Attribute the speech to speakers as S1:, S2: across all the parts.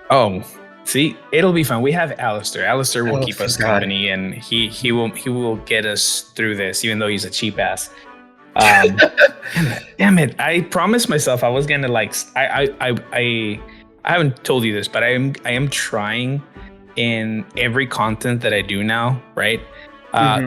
S1: Oh, see, it'll be fun. We have Alistair. Alistair will
S2: Oh,
S1: keep us
S2: thank God.
S1: company, and he will get us through this, even though he's a cheap ass. Um, damn it! I promised myself I was gonna like. I haven't told you this, but I am trying in every content that I do now, right?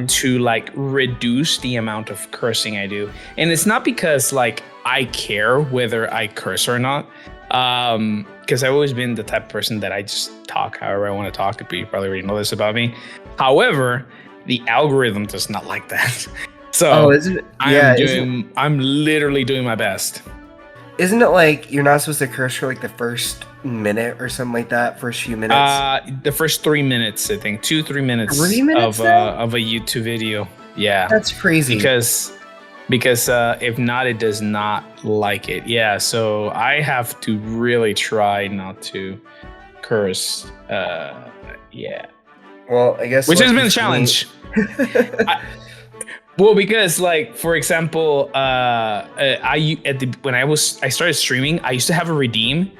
S1: To like reduce the amount of cursing I do, and it's not because like I care whether I curse or not. Because I've always been the type of person that I just talk however I want to talk. You probably already know this about me. However, the algorithm does not like that. So
S2: isn't it? Yeah,
S1: I'm literally doing my best.
S2: isn't it like you're not supposed to curse for like the first minute or something like that? First few minutes.
S1: The first 3 minutes, I think, 2-3 minutes,
S2: 3 minutes
S1: of a YouTube video. Yeah,
S2: That's crazy.
S1: because if not, it does not like it. Yeah, so I have to really try not to curse. Yeah.
S2: Well, I guess
S1: Which has been a
S2: lucky for me-
S1: challenge. Well, because like for example, when I started streaming, I used to have a redeem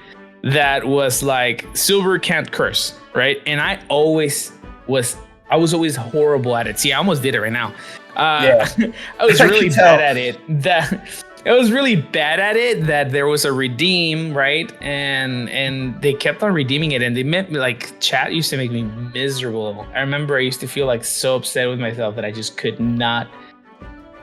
S1: that was like silver can't curse, right? And I was always horrible at it. See, I almost did it right now.
S2: Yeah.
S1: I was
S2: I
S1: really
S2: can
S1: bad
S2: tell.
S1: at it. I was really bad at it that there was a redeem, right? And they kept on redeeming it, and they meant like chat used to make me miserable. I remember I used to feel like so upset with myself that I just could not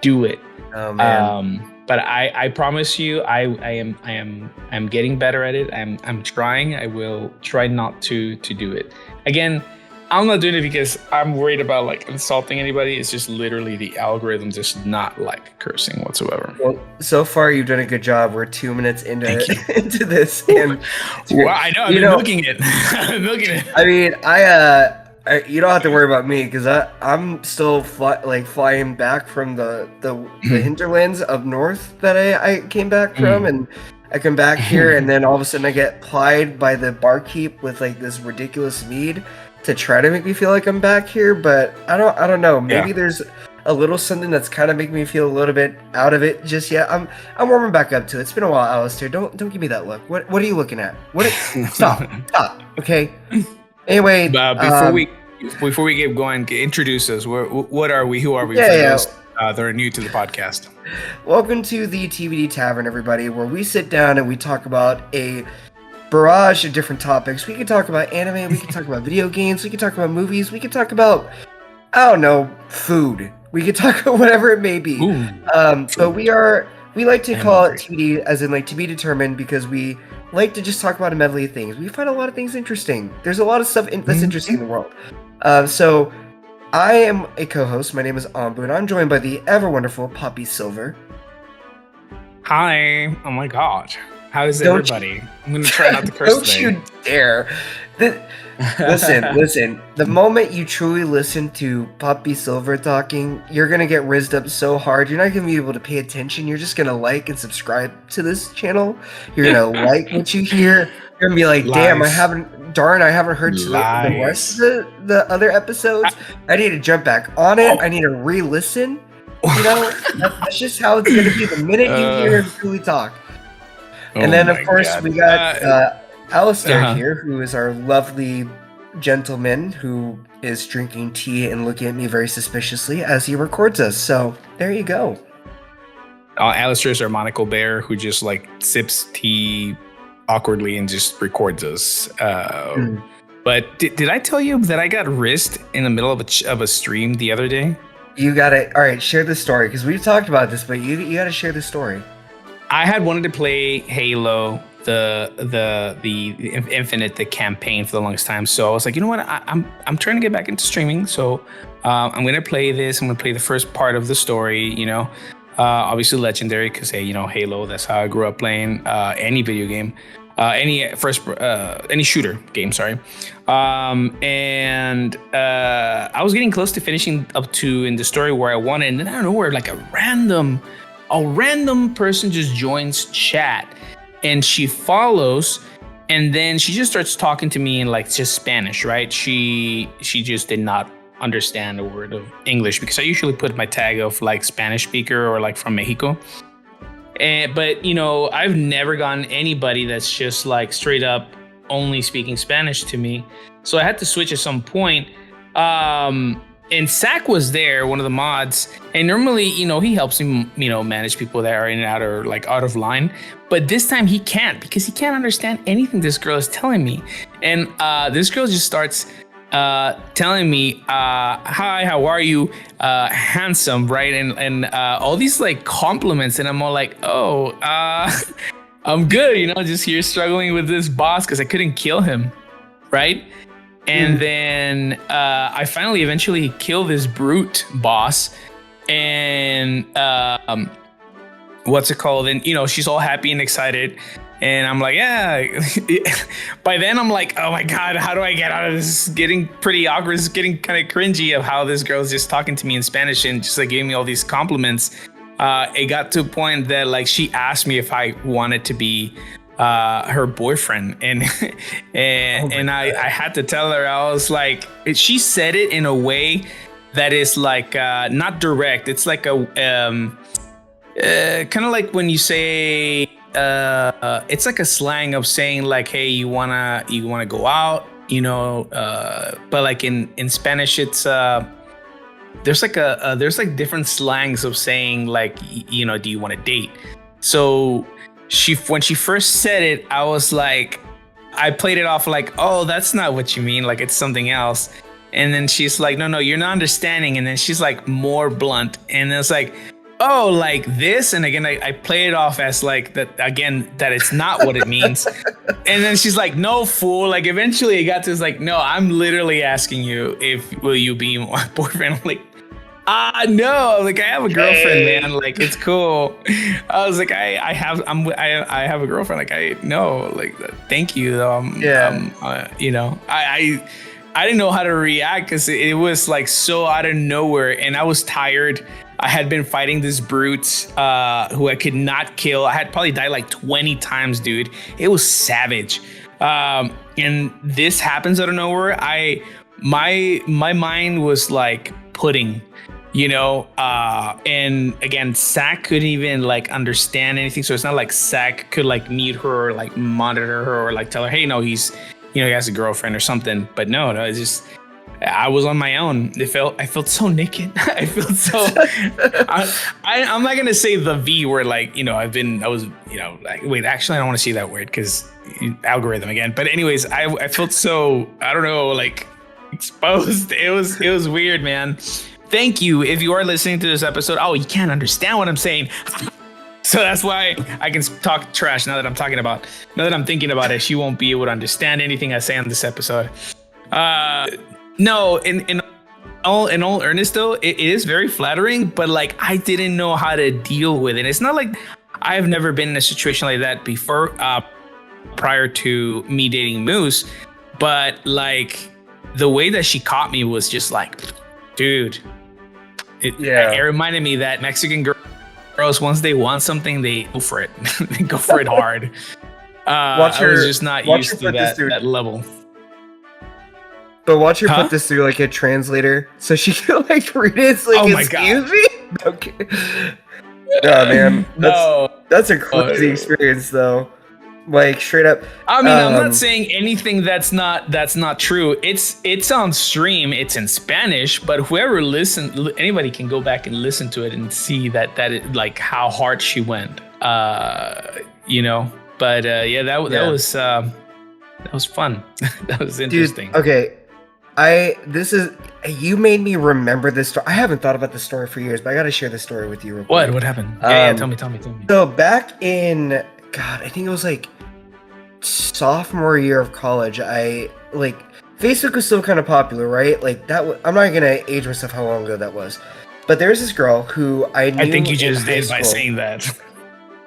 S1: do it.
S2: Oh man.
S1: But I promise you, I'm getting better at it. I'm trying. I will try not to do it again. I'm not doing it because I'm worried about like insulting anybody. It's just literally the algorithm does not like cursing whatsoever.
S2: Well, so far you've done a good job. We're 2 minutes into into this, and
S1: Well, I know. I've been milking it. I'm milking it.
S2: I mean, you don't have to worry about me because I'm still flying back from the hinterlands up north that I came back from, and I come back here, and then all of a sudden I get plied by the barkeep with like this ridiculous mead to try to make me feel like I'm back here, but I don't know. Maybe there's a little something that's kind of making me feel a little bit out of it just yet. I'm warming back up to it. It's been a while, Alistair. Don't give me that look. What are you looking at? Stop. Okay. Anyway,
S1: before we get going, introduce us. What are we? Who are we?
S2: Yeah,
S1: for those that are new to the podcast.
S2: Welcome to the TVD Tavern, everybody, where we sit down and we talk about a barrage of different topics. We can talk about anime, we can talk about video games, we can talk about movies, we can talk about, I don't know, food. We can talk about whatever it may be. But we like to call it TBD, as in like to be determined, because we like to just talk about a medley of things. We find a lot of things interesting. There's a lot of stuff that's interesting in the world. So I am a co-host. My name is Ambu, and I'm joined by the ever wonderful Poppy Silver.
S1: Hi. Oh my God. How is everybody? I'm going to try not to curse
S2: Don't
S1: today.
S2: you dare. Listen. The moment you truly listen to Poppy Silver talking, you're going to get rizzed up so hard. You're not going to be able to pay attention. You're just going to like and subscribe to this channel. You're going to like what you hear. You're going to be like, damn, I haven't heard the rest of the other episodes. I need to jump back on it. I need to re-listen. You know, that's just how it's going to be the minute you hear him truly talk. And then, of course, we got Alistair here, who is our lovely gentleman who is drinking tea and looking at me very suspiciously as he records us. So there you go.
S1: Alistair is our monocle bear who just like sips tea awkwardly and just records us. But did I tell you that I got risked in the middle of a stream the other day?
S2: You got it. All right, share the story, because we've talked about this, but you got to share the story.
S1: I had wanted to play Halo, the Infinite, the campaign for the longest time. So I was like, you know what? I'm trying to get back into streaming. So I'm gonna play this. I'm gonna play the first part of the story. You know, obviously legendary because hey, you know, Halo. That's how I grew up playing any video game, any shooter game. Sorry. And I was getting close to finishing up to in the story where I wanted, and then I don't know where like a random person just joins chat and she follows, and then she just starts talking to me in like just Spanish, right? She just did not understand a word of English because I usually put my tag of like Spanish speaker or like from Mexico. But you know, I've never gotten anybody that's just like straight up only speaking Spanish to me. So I had to switch at some point. And Zach was there, one of the mods, and normally, you know, he helps me, you know, manage people that are in and out or like out of line. But this time he can't because he can't understand anything this girl is telling me. And this girl just starts telling me, hi, how are you? Handsome, right? And all these like compliments. And I'm all like, oh, I'm good, you know, just here struggling with this boss because I couldn't kill him, right? And then I finally eventually kill this brute boss. And what's it called? And, you know, she's all happy and excited. And I'm like, yeah. By then, I'm like, oh my God, how do I get out of this? It's getting pretty awkward. It's getting kind of cringy of how this girl's just talking to me in Spanish and just like giving me all these compliments. It got to a point that like she asked me if I wanted to be her boyfriend, and I had to tell her. I was like, she said it in a way that is like not direct. It's like a kind of like when you say it's like a slang of saying like, hey, you wanna go out, you know, but like in Spanish it's there's like different slangs of saying like, you know, do you want to date? So when she first said it, I was like, I played it off like, oh, that's not what you mean, like it's something else. And then she's like, no, you're not understanding. And then she's like more blunt, and it's like, oh, like this. And again, I play it off as like that again, that it's not what it means. And then she's like, no, fool. Like eventually it got to, it's like, no, I'm literally asking you if will you be my boyfriend. I'm like, no, like I have a girlfriend, man. Like it's cool. I was like, I have a girlfriend. Like I know, like thank you though. You know, I didn't know how to react because it was like so out of nowhere, and I was tired. I had been fighting this brute who I could not kill. I had probably died like 20 times, dude. It was savage. And this happens out of nowhere. My mind was like pudding, you know. And again, Zach couldn't even like understand anything. So it's not like Zach could like mute her or like monitor her or like tell her, hey, no, he has a girlfriend or something. But no, it's just, I was on my own. I felt so naked. I felt so. I'm not gonna say the V word, like, you know, I was, you know, like, wait, actually, I don't want to say that word because algorithm again. But anyways, I felt so, I don't know, like exposed. It was weird, man. Thank you if you are listening to this episode. Oh, you can't understand what I'm saying. So that's why I can talk trash now that I'm thinking about it. She won't be able to understand anything I say on this episode. No, in all earnest though, it is very flattering, but like I didn't know how to deal with it. It's not like I've never been in a situation like that before, prior to me dating Moose, but like the way that she caught me was just like, dude, it reminded me that Mexican girls, once they want something, they go for it. They go for it hard. I was just not used to that level.
S2: But watch her put this through like a translator so she can like read it. It's like, excuse me? Okay. No, man. That's a crazy experience though. Like straight up.
S1: I mean, I'm not saying anything that's not true. It's on stream. It's in Spanish, but whoever anybody can go back and listen to it and see that it, like how hard she went. You know. But that was fun. That was interesting.
S2: Dude, okay. You made me remember this story. I haven't thought about this story for years, but I got to share this story with you real quick.
S1: What happened? Tell me.
S2: So back in, God, I think it was like sophomore year of college, Facebook was still kind of popular, right? Like I'm not going to age myself how long ago that was. But there was this girl who I knew.
S1: I think you just did by saying that.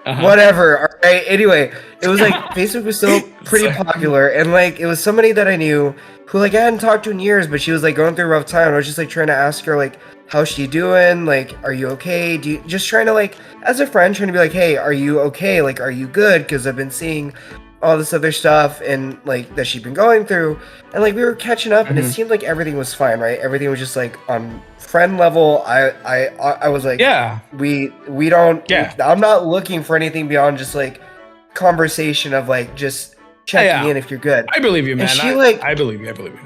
S2: Uh-huh. Whatever. All right. Anyway, it was like Facebook was still pretty popular, and like it was somebody that I knew who like I hadn't talked to in years, but she was like going through a rough time. And I was just like trying to ask her like, how's she doing? Like, are you okay? Just trying to like, as a friend, trying to be like, hey, are you okay? Like, are you good? Because I've been seeing all this other stuff and like that she'd been going through, and like we were catching up, and it seemed like everything was fine, right? Everything was just like on friend level. I was like,
S1: Yeah.
S2: we don't.
S1: Yeah.
S2: I'm not looking for anything beyond just like conversation of like just checking in if you're good.
S1: I believe you, man.
S2: And she
S1: I believe you. I believe you.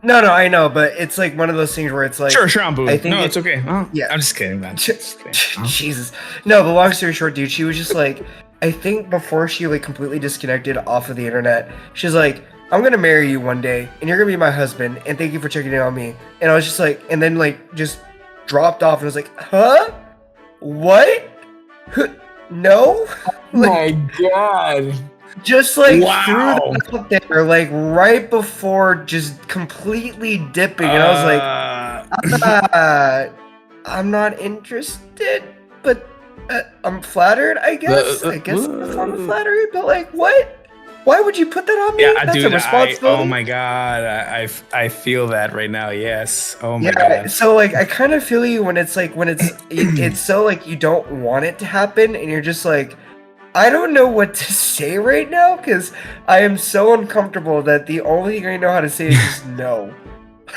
S2: No, I know, but it's like one of those things where it's like
S1: Sure, I'm booing.
S2: I think
S1: No, it's okay. Oh,
S2: yeah.
S1: I'm just kidding, man. Just kidding. Oh.
S2: Jesus. No, but long story short, dude, she was just like, I think before she like completely disconnected off of the internet, she's like, I'm gonna marry you one day, and you're gonna be my husband, and thank you for checking in on me. And I was just like, and then like just dropped off, and I was like, huh? What? No?
S1: Oh my god.
S2: Just like
S1: Wow.
S2: threw that out there, like right before just completely dipping, and I was like, I'm not interested, but I'm flattered, I guess. I guess it's a form of flattery, but like, what? Why would you put that on me?
S1: Yeah,
S2: That's
S1: dude,
S2: a responsibility.
S1: oh my god, I feel that right now. Yes. Oh my god.
S2: So like, I kind of feel you when it's like it's so like you don't want it to happen, and you're just like, I don't know what to say right now because I am so uncomfortable that the only thing I know how to say is just no.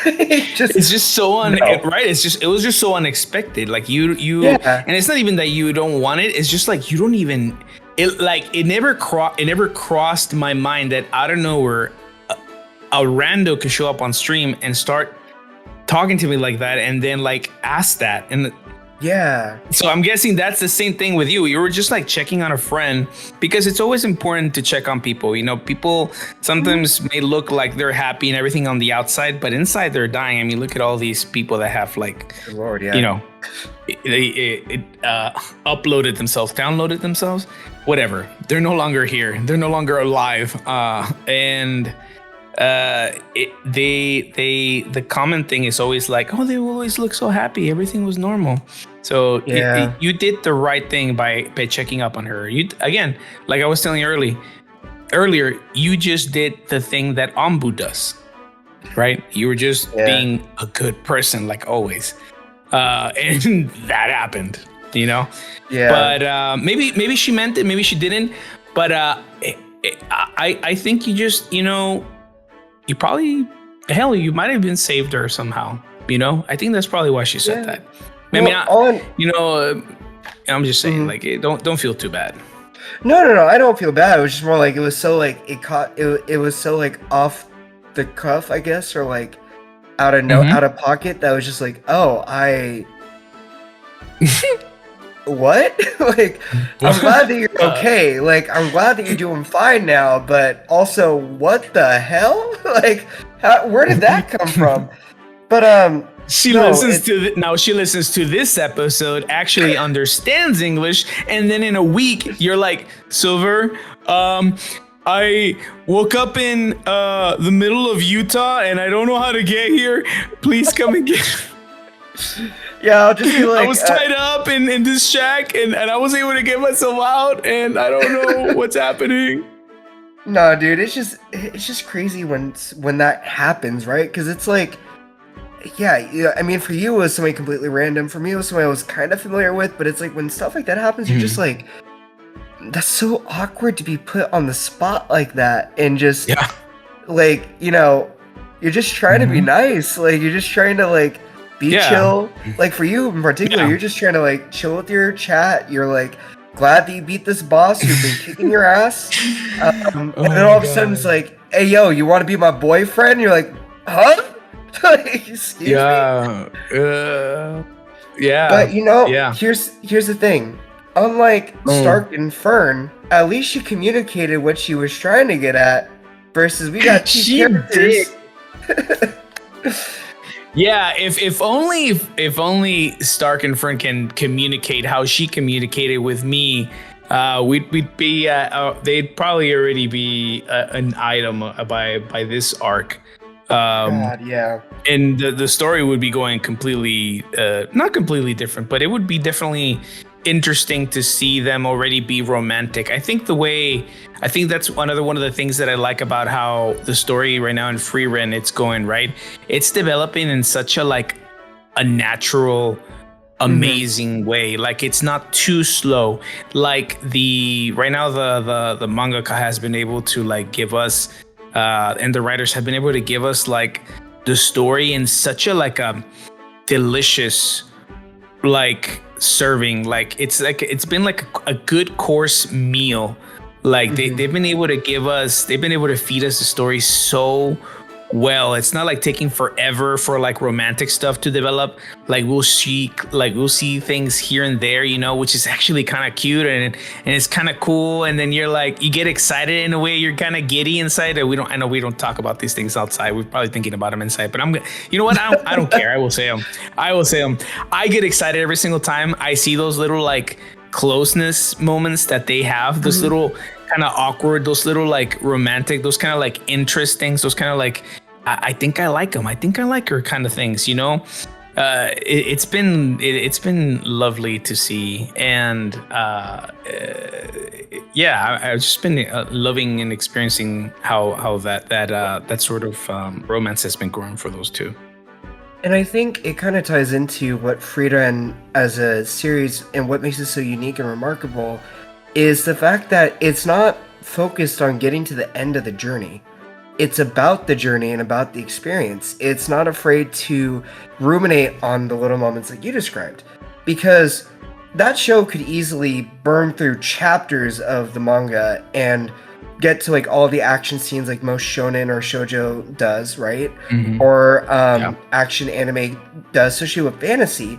S1: It's just so right. It was just so unexpected. Like you, and it's not even that you don't want it. It's just like you don't even. It never crossed my mind that out of nowhere, a rando could show up on stream and start talking to me like that, and then like ask that and.
S2: Yeah.
S1: So I'm guessing that's the same thing with you. You were just like checking on a friend because it's always important to check on people. You know, people sometimes may look like they're happy and everything on the outside, but inside they're dying. I mean, look at all these people that have like,
S2: Lord, yeah.
S1: you know, uploaded themselves, downloaded themselves, whatever. They're no longer here. They're no longer alive. The common thing is always like, oh, they always look so happy, everything was normal. So you did the right thing by checking up on her. You again, like I was telling you earlier, you just did the thing that Ombu does, right? You were just being a good person like always, and that happened, you know. But maybe she meant it, maybe she didn't, but I think you just, you know, you probably, hell, you might have been saved her somehow. You know, I think that's probably why she said that. Maybe not. You know, I'm just saying, like, don't feel too bad.
S2: No, I don't feel bad. It was just more like it was so like it was so like off the cuff, I guess, or like out of pocket. That was just like, oh, what? Like, I'm glad that you're okay. Like, I'm glad that you're doing fine now. But also, what the hell? Like, where did that come from? But
S1: she listens to this episode, actually understands English, and then in a week you're like, Silver, I woke up in the middle of Utah and I don't know how to get here. Please come and get.
S2: Yeah, I'll just be like,
S1: I was tied up in this shack and I was able to get myself out and I don't know what's happening.
S2: No, dude, it's just crazy when that happens, right? Because it's like, yeah, I mean, for you it was somebody completely random. For me, it was somebody I was kind of familiar with. But it's like when stuff like that happens, you're just like, that's so awkward to be put on the spot like that, and just like, you know, you're just trying to be nice, like you're just trying to like be chill. Like for you in particular, you're just trying to like chill with your chat. You're like glad that you beat this boss who's been kicking your ass, and then all of a sudden it's like, hey yo, you want to be my boyfriend? And you're like, huh? Like, excuse me?
S1: Yeah.
S2: But you know, here's the thing. Unlike Stark and Fern, at least she communicated what she was trying to get at. Versus we got two characters.
S1: Yeah, if only Stark and Fern can communicate how she communicated with me, we'd be they'd probably already be an item by this arc.
S2: God, yeah.
S1: And the story would be going completely, not completely different, but it would be definitely interesting to see them already be romantic. I think that's another one of the things that I like about how the story right now in Frieren it's going, right? It's developing in such a like a natural amazing way. Like it's not too slow. Like right now the mangaka has been able to like give us and the writers have been able to give us like the story in such a like a delicious like serving. Like it's been like a good course meal. Like they've been able to feed us the story so well. It's not like taking forever for like romantic stuff to develop. Like we'll see things here and there, you know, which is actually kind of cute and it's kind of cool. And then you're like, you get excited in a way. You're kind of giddy inside. I know we don't talk about these things outside. We're probably thinking about them inside. But you know what? I don't care. I will say them. I get excited every single time I see those little like closeness moments that they have. Those little kind of awkward, those little like romantic, those kind of like interest things, those kind of like I think I like him, I think I like her kind of things, you know. It's been lovely to see, and yeah, I've just been loving and experiencing how that sort of romance has been growing for those two.
S2: And I think it kind of ties into what Frieren as a series and what makes it so unique and remarkable is the fact that it's not focused on getting to the end of the journey. It's about the journey and about the experience. It's not afraid to ruminate on the little moments like you described, because that show could easily burn through chapters of the manga and get to like all the action scenes like most shonen or shoujo does, right? Or action anime does, especially with fantasy.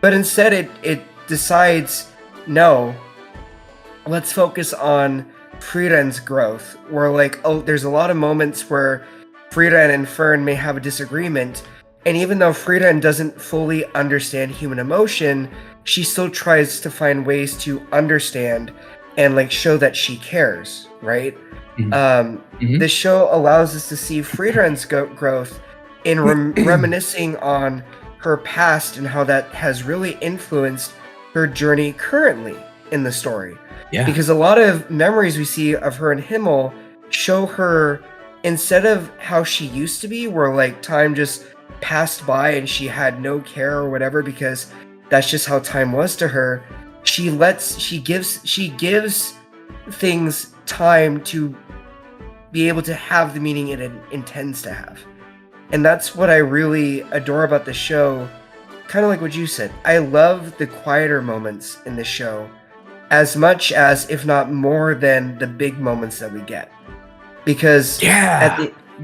S2: But instead it decides, no, let's focus on Frieren's growth. Where like, oh, there's a lot of moments where Frieren and Fern may have a disagreement, and even though Frieren doesn't fully understand human emotion, she still tries to find ways to understand and like show that she cares, right? This show allows us to see Frieren's growth in reminiscing on her past and how that has really influenced her journey currently in the story. Yeah. Because a lot of memories we see of her in Himmel show her instead of how she used to be, where like time just passed by and she had no care or whatever because that's just how time was to her. She gives things time to be able to have the meaning it intends to have. And that's what I really adore about the show. Kind of like what you said. I love the quieter moments in the show as much as, if not more than, the big moments that we get. Because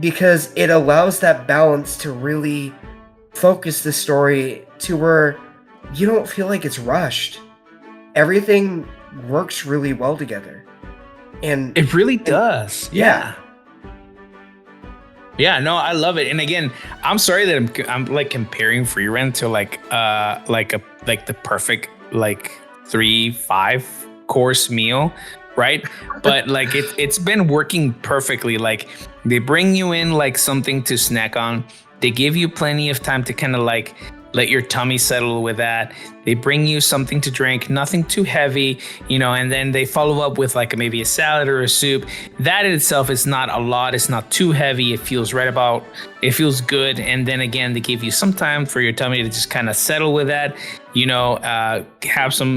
S2: because it allows that balance to really focus the story to where you don't feel like it's rushed. Everything works really well together. And
S1: it really does. Yeah. Yeah, no, I love it. And again, I'm sorry that I'm like comparing Frieren to like the perfect like 3-5 course meal, right? But like it's been working perfectly. Like they bring you in like something to snack on. They give you plenty of time to kind of like let your tummy settle with that. They bring you something to drink, nothing too heavy, you know, and then they follow up with like maybe a salad or a soup. That in itself is not a lot. It's not too heavy. It feels it feels good. And then again, they give you some time for your tummy to just kind of settle with that, you know,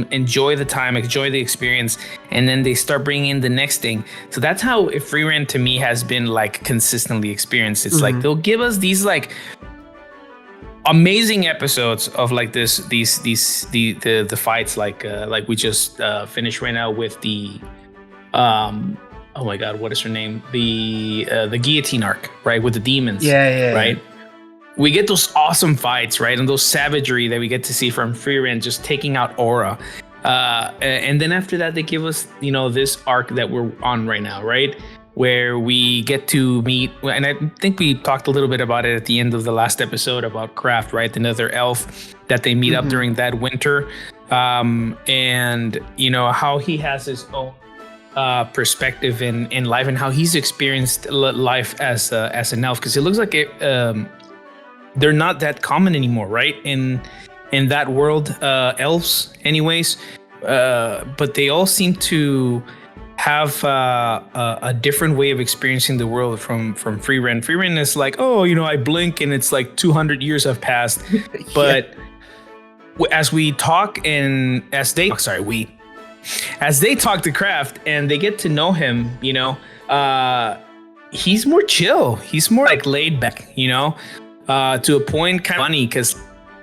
S1: enjoy the time, enjoy the experience. And then they start bringing in the next thing. So that's how Frieren to me has been like consistently experienced. It's like they'll give us these like amazing episodes of like the fights like we just finished right now with the oh my god, what is her name, the guillotine arc, right, with the demons, right? We get those awesome fights, right, and those savagery that we get to see from Frieren just taking out Aura, and then after that they give us, you know, this arc that we're on right now, right, where we get to meet, and I think we talked a little bit about it at the end of the last episode about Kraft, right? Another elf that they meet up during that winter. And, you know, how he has his own perspective in life and how he's experienced life as an elf. Because it looks like they're not that common anymore, right? In that world, elves anyways. But they all seem to have a different way of experiencing the world from Frieren. Frieren is like, oh, you know, I blink and it's like 200 years have passed. But as we talk and as they as they talk to Kraft and they get to know him, he's more chill. He's more like laid back, to a point. Kind of funny because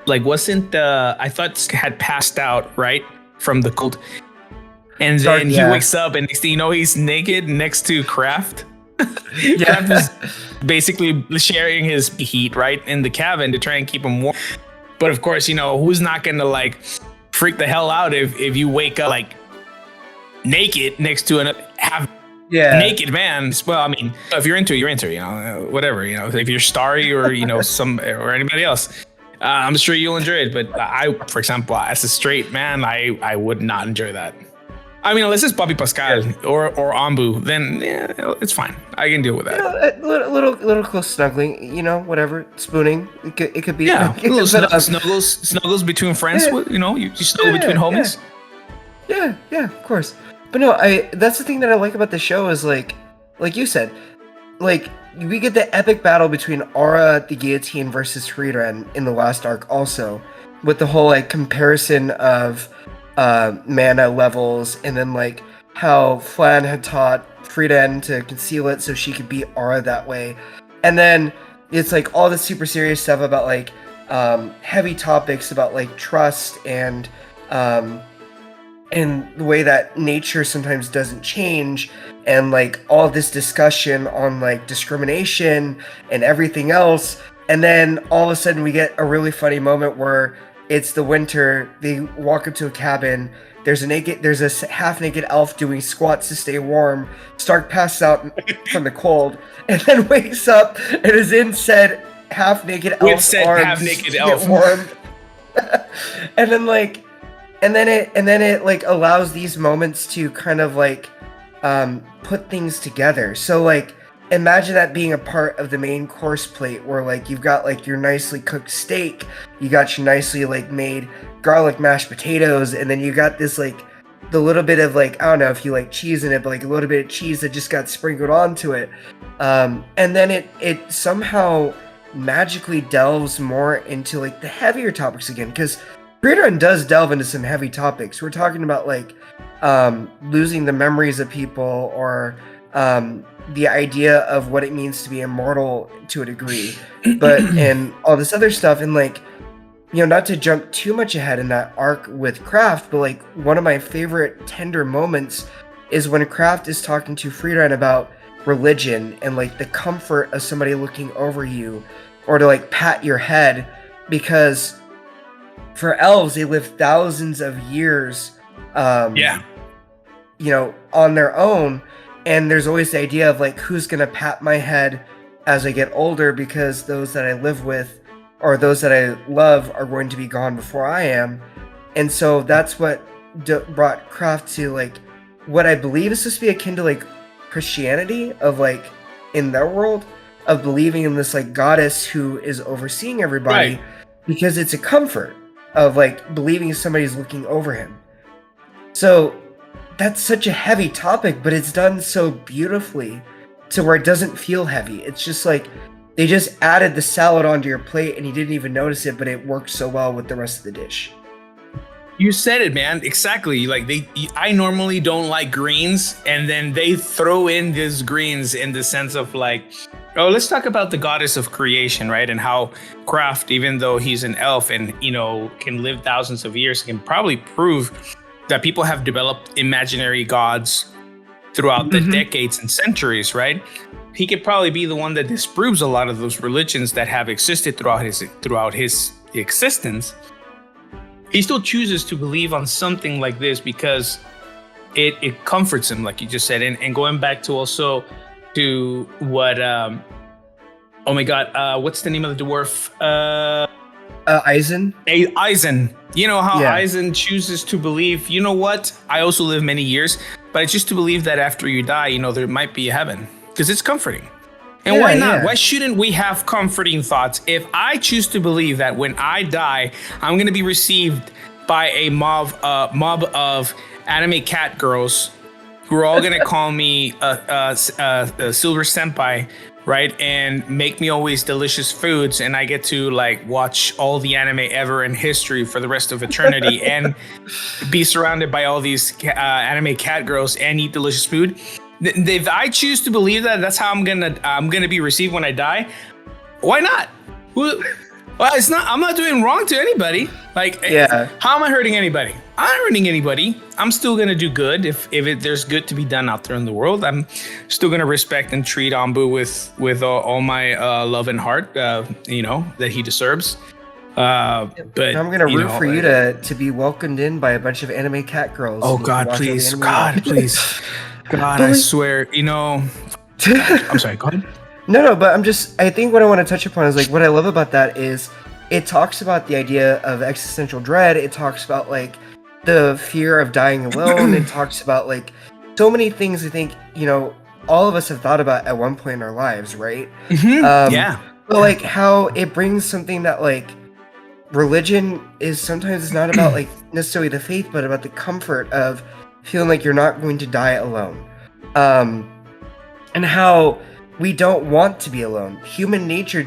S1: like I thought had passed out right from the cold, and then he wakes up and next thing you know he's naked next to Kraft. Kraft is basically sharing his heat right in the cabin to try and keep him warm. But of course, who's not gonna like freak the hell out if you wake up like naked next to a naked man? Well, I mean, if you're into it, you're into it, whatever, if you're Starry or, or anybody else, I'm sure you'll enjoy it. But I, for example, as a straight man, I would not enjoy that. I mean, unless it's Bobby Pascal or Ambu, then it's fine. I can deal with that.
S2: Little close snuggling, whatever, spooning. It could be.
S1: Yeah, little snuggles between friends. You snuggle between homies.
S2: Yeah, of course. But no, that's the thing that I like about the show is like you said, like we get the epic battle between Aura the Guillotine versus Frieren in the last arc also, with the whole like comparison of mana levels, and then like how Flan had taught Frieren to conceal it so she could beat Aura that way. And then it's like all the super serious stuff about like heavy topics about like trust and the way that nature sometimes doesn't change, and like all this discussion on like discrimination and everything else. And then all of a sudden we get a really funny moment where it's the winter, they walk up to a cabin, there's a half-naked elf doing squats to stay warm. Stark passes out from the cold and then wakes up and is in said half-naked elf's arms to get warm. And then it like allows these moments to kind of like put things together. So like imagine that being a part of the main course plate where like you've got like your nicely cooked steak, you got your nicely like made garlic mashed potatoes, and then you got this like the little bit of like, I don't know if you like cheese in it, but like a little bit of cheese that just got sprinkled onto it. And then it somehow magically delves more into like the heavier topics again, because Frieren does delve into some heavy topics. We're talking about like losing the memories of people, or the idea of what it means to be immortal to a degree, but and all this other stuff. And like, not to jump too much ahead in that arc with Kraft, but like one of my favorite tender moments is when Kraft is talking to Frieren about religion and like the comfort of somebody looking over you or to like pat your head, because for elves, they live thousands of years, on their own. And there's always the idea of like, who's going to pat my head as I get older, because those that I live with or those that I love are going to be gone before I am. And so that's what brought Kraft to like what I believe is supposed to be akin to like Christianity, of like in their world of believing in this like goddess who is overseeing everybody, because it's a comfort of like believing somebody's looking over him. So that's such a heavy topic, but it's done so beautifully to where it doesn't feel heavy. It's just like they just added the salad onto your plate and you didn't even notice it, but it worked so well with the rest of the dish.
S1: You said it, man. Exactly. Like I normally don't like greens, and then they throw in these greens in the sense of like, oh, let's talk about the goddess of creation, right? And how Kraft, even though he's an elf and, can live thousands of years, can probably prove that people have developed imaginary gods throughout the decades and centuries, right? He could probably be the one that disproves a lot of those religions that have existed throughout his existence. He still chooses to believe on something like this because it comforts him, like you just said. And going back to also to what, oh my God, what's the name of the dwarf?
S2: Eisen.
S1: Eisen. You know how Eisen chooses to believe, you know what? I also live many years, but I choose to believe that after you die, there might be a heaven, because it's comforting. And why not? Why shouldn't we have comforting thoughts? If I choose to believe that when I die, I'm going to be received by a mob of anime cat girls who are all gonna call me Silver Senpai, right? And make me always delicious foods, and I get to like watch all the anime ever in history for the rest of eternity, and be surrounded by all these anime cat girls and eat delicious food. If I choose to believe that that's how I'm gonna be received when I die, why not? Well, it's not. I'm not doing wrong to anybody. Like,
S2: Yeah.
S1: how am I hurting anybody? I'm not hurting anybody. I'm still gonna do good if there's good to be done out there in the world. I'm still gonna respect and treat Ambu with all my love and heart. That he deserves. But
S2: I'm gonna root for you to be welcomed in by a bunch of anime cat girls.
S1: Oh
S2: and
S1: God,
S2: watch all the
S1: please,
S2: anime.
S1: God, please, God, I swear. I'm sorry. Go ahead.
S2: No, but I think what I want to touch upon is like what I love about that is it talks about the idea of existential dread. It talks about like the fear of dying alone. It talks about like so many things I think, all of us have thought about at one point in our lives, right?
S1: Yeah.
S2: But like how it brings something that like religion is sometimes it's not about like necessarily the faith, but about the comfort of feeling like you're not going to die alone. And how we don't want to be alone. Human nature,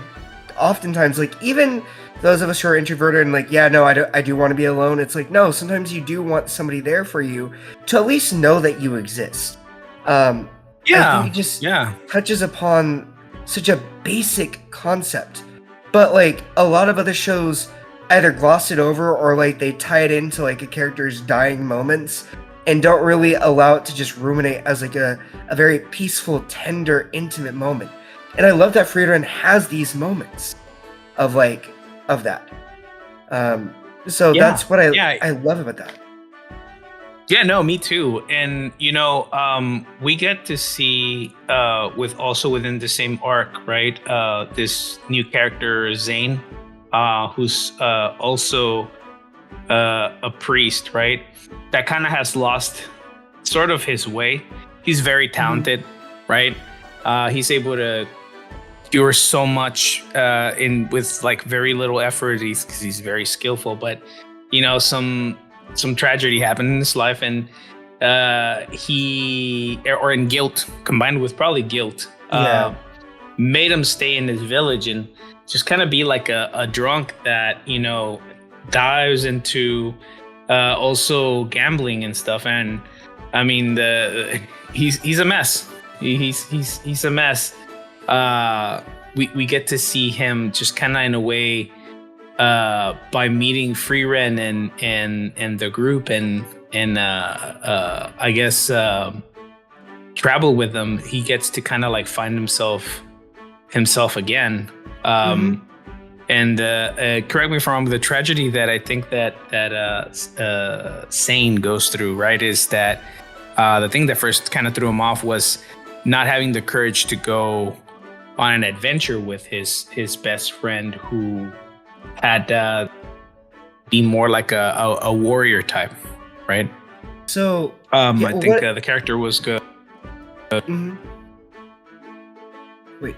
S2: oftentimes, like even those of us who are introverted and like, yeah, no, I do want to be alone. It's like, no, sometimes you do want somebody there for you to at least know that you exist. I think it just touches upon such a basic concept, but like a lot of other shows either gloss it over or like they tie it into like a character's dying moments and don't really allow it to just ruminate as like a very peaceful, tender, intimate moment. And I love that Frieren has these moments of that. That's what I love about that.
S1: Yeah, no, me too. And we get to see within the same arc, right? This new character Zane, who's also a priest, right? That kind of has lost sort of his way. He's very talented, right? He's able to cure so much with like very little effort. He's very skillful, but some tragedy happened in his life, and in guilt, combined with probably guilt, made him stay in his village and just kind of be like a drunk that dives into also gambling and stuff. And I mean, he's a mess. He's a mess. We get to see him just kind of in a way by meeting Frieren and the group and I guess travel with them. He gets to kind of like find himself again. And correct me if I'm wrong, the tragedy that I think that Sane goes through, right, is that the thing that first kind of threw him off was not having the courage to go on an adventure with his best friend, who had be more like a warrior type, right?
S2: So
S1: I think the character was good.
S2: Wait,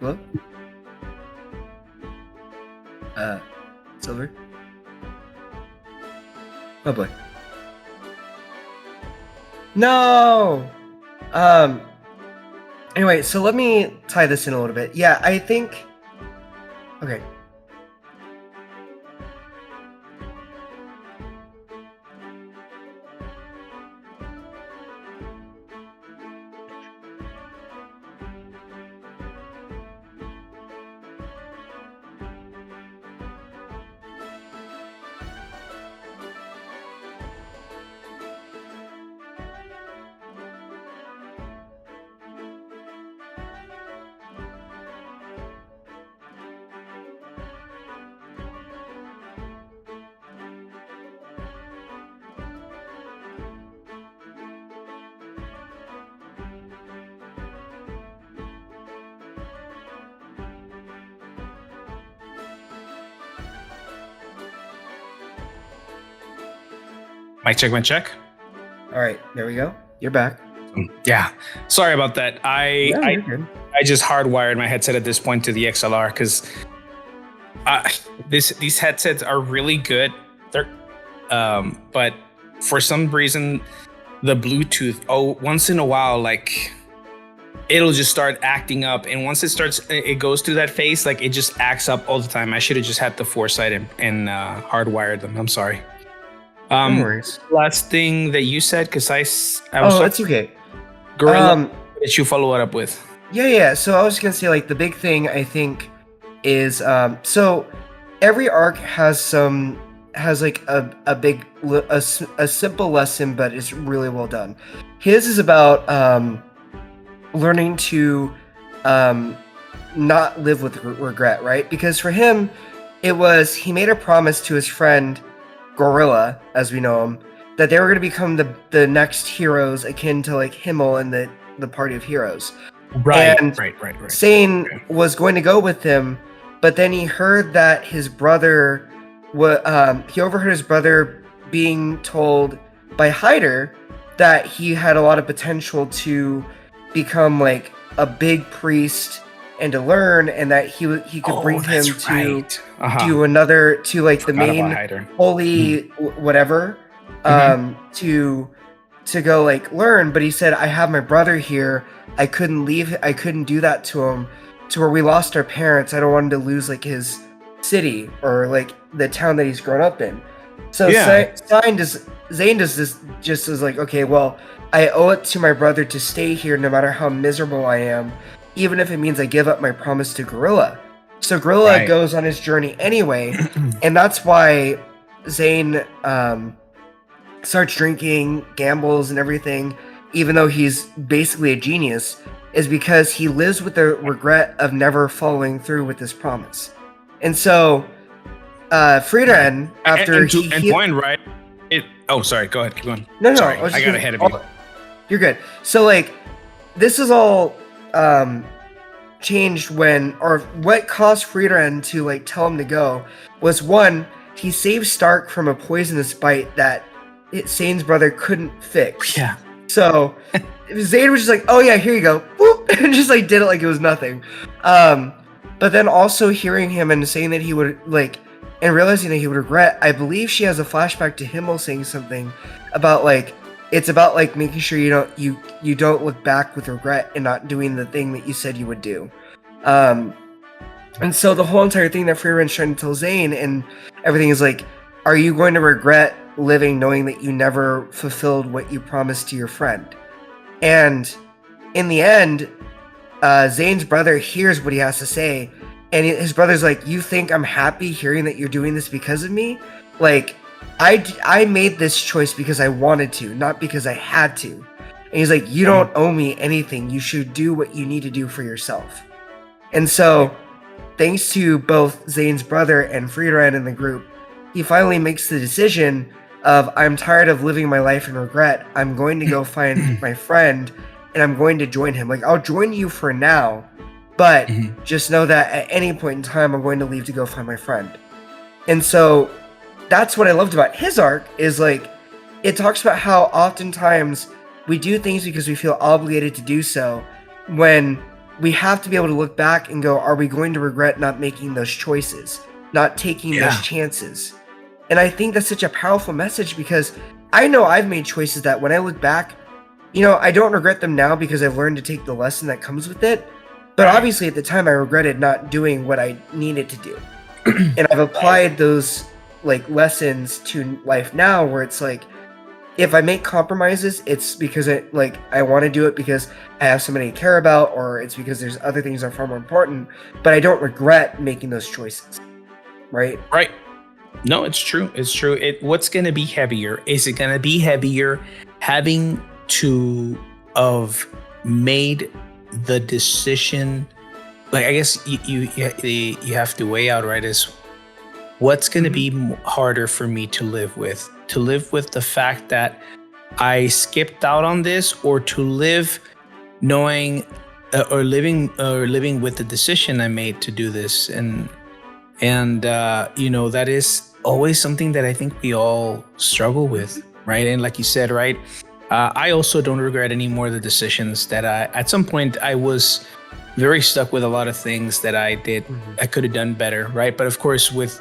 S2: hello? Silver? Oh boy. No! Anyway, so let me tie this in a little bit. Yeah, I think... Okay.
S1: Mic check.
S2: All right, there we go. You're back.
S1: Yeah, sorry about that. I just hardwired my headset at this point to the XLR because these headsets are really good. They're but for some reason the Bluetooth. Oh, once in a while, like it'll just start acting up, and once it goes through that phase, like it just acts up all the time. I should have just had the foresight and hardwired them. I'm sorry.
S2: No worries.
S1: Last thing that you said, because I was
S2: it's okay.
S1: Gorilla. Did you follow it up with?
S2: Yeah. So I was gonna say, like, the big thing I think is so every arc has like a simple lesson, but it's really well done. His is about learning to not live with regret, right? Because for him, he made a promise to his friend Gorilla, as we know him, that they were going to become the next heroes akin to like Himmel and the Party of Heroes.
S1: Right.
S2: Sane was going to go with him, but then he heard that his brother he overheard his brother being told by Hyder that he had a lot of potential to become like a big priest and to learn, and that he could bring him to do another to like the main holy whatever to go like learn. But he said, I have my brother here, I couldn't do that to him, to where we lost our parents. I don't want him to lose like his city or like the town that he's grown up in. So Zane does this just as like, okay, well, I owe it to my brother to stay here no matter how miserable I am, even if it means I give up my promise to Gorilla. So Gorilla goes on his journey anyway, and that's why Zane starts drinking, gambles, and everything, even though he's basically a genius, is because he lives with the regret of never following through with this promise. And so Frieren, after
S1: sorry, go ahead, keep going.
S2: No,
S1: sorry, I got ahead of you.
S2: You're good. So like, this is all changed what caused Frieren to like tell him to go was, one, he saved Stark from a poisonous bite that Sane's brother couldn't fix.
S1: Yeah.
S2: So Zane was just like, oh yeah, here you go, boop, and just like did it like it was nothing. But then also hearing him and saying that he would like, and realizing that he would regret, I believe she has a flashback to Himmel saying something about like, it's about like making sure you don't look back with regret and not doing the thing that you said you would do. And so the whole entire thing that Frieren's trying to tell Zane and everything is like, are you going to regret living knowing that you never fulfilled what you promised to your friend? And in the end, Zane's brother hears what he has to say, and his brother's like, you think I'm happy hearing that you're doing this because of me? Like, I made this choice because I wanted to, not because I had to. And he's like, you don't owe me anything. You should do what you need to do for yourself. And so, thanks to both Zane's brother and Frieren in the group, he finally makes the decision of, I'm tired of living my life in regret. I'm going to go find my friend, and I'm going to join him. Like, I'll join you for now, but just know that at any point in time, I'm going to leave to go find my friend. And so that's what I loved about his arc, is like, it talks about how oftentimes we do things because we feel obligated to do so, when we have to be able to look back and go, are we going to regret not making those choices, not taking those chances? And I think that's such a powerful message, because I know I've made choices that when I look back, I don't regret them now because I've learned to take the lesson that comes with it. But obviously at the time I regretted not doing what I needed to do. And I've applied those like lessons to life now, where it's like, if I make compromises, it's because I want to do it because I have somebody to care about, or it's because there's other things that are far more important, but I don't regret making those choices. Right?
S1: Right. No, it's true. It's true. What's going to be heavier? Is it going to be heavier having to have made the decision? Like, I guess you have to weigh out, right? Is what's going to be harder for me to live with? To live with the fact that I skipped out on this, or to live knowing or living with the decision I made to do this? And that is always something that I think we all struggle with, right? And like you said, right, I also don't regret any more of the decisions that at some point I was very stuck with a lot of things that I did. I could have done better, right? But of course, with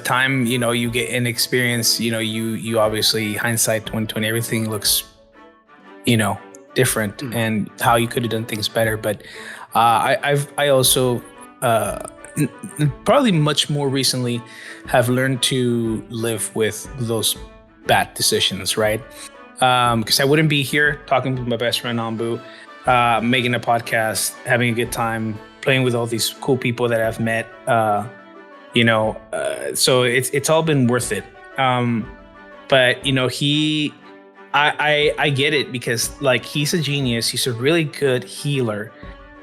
S1: time, you get an experience, you obviously, hindsight 2020, everything looks different and how you could have done things better. But I also probably much more recently have learned to live with those bad decisions, right? Because I wouldn't be here talking with my best friend Ambu, making a podcast, having a good time, playing with all these cool people that I've met. So it's all been worth it. But I get it, because like, he's a genius. He's a really good healer,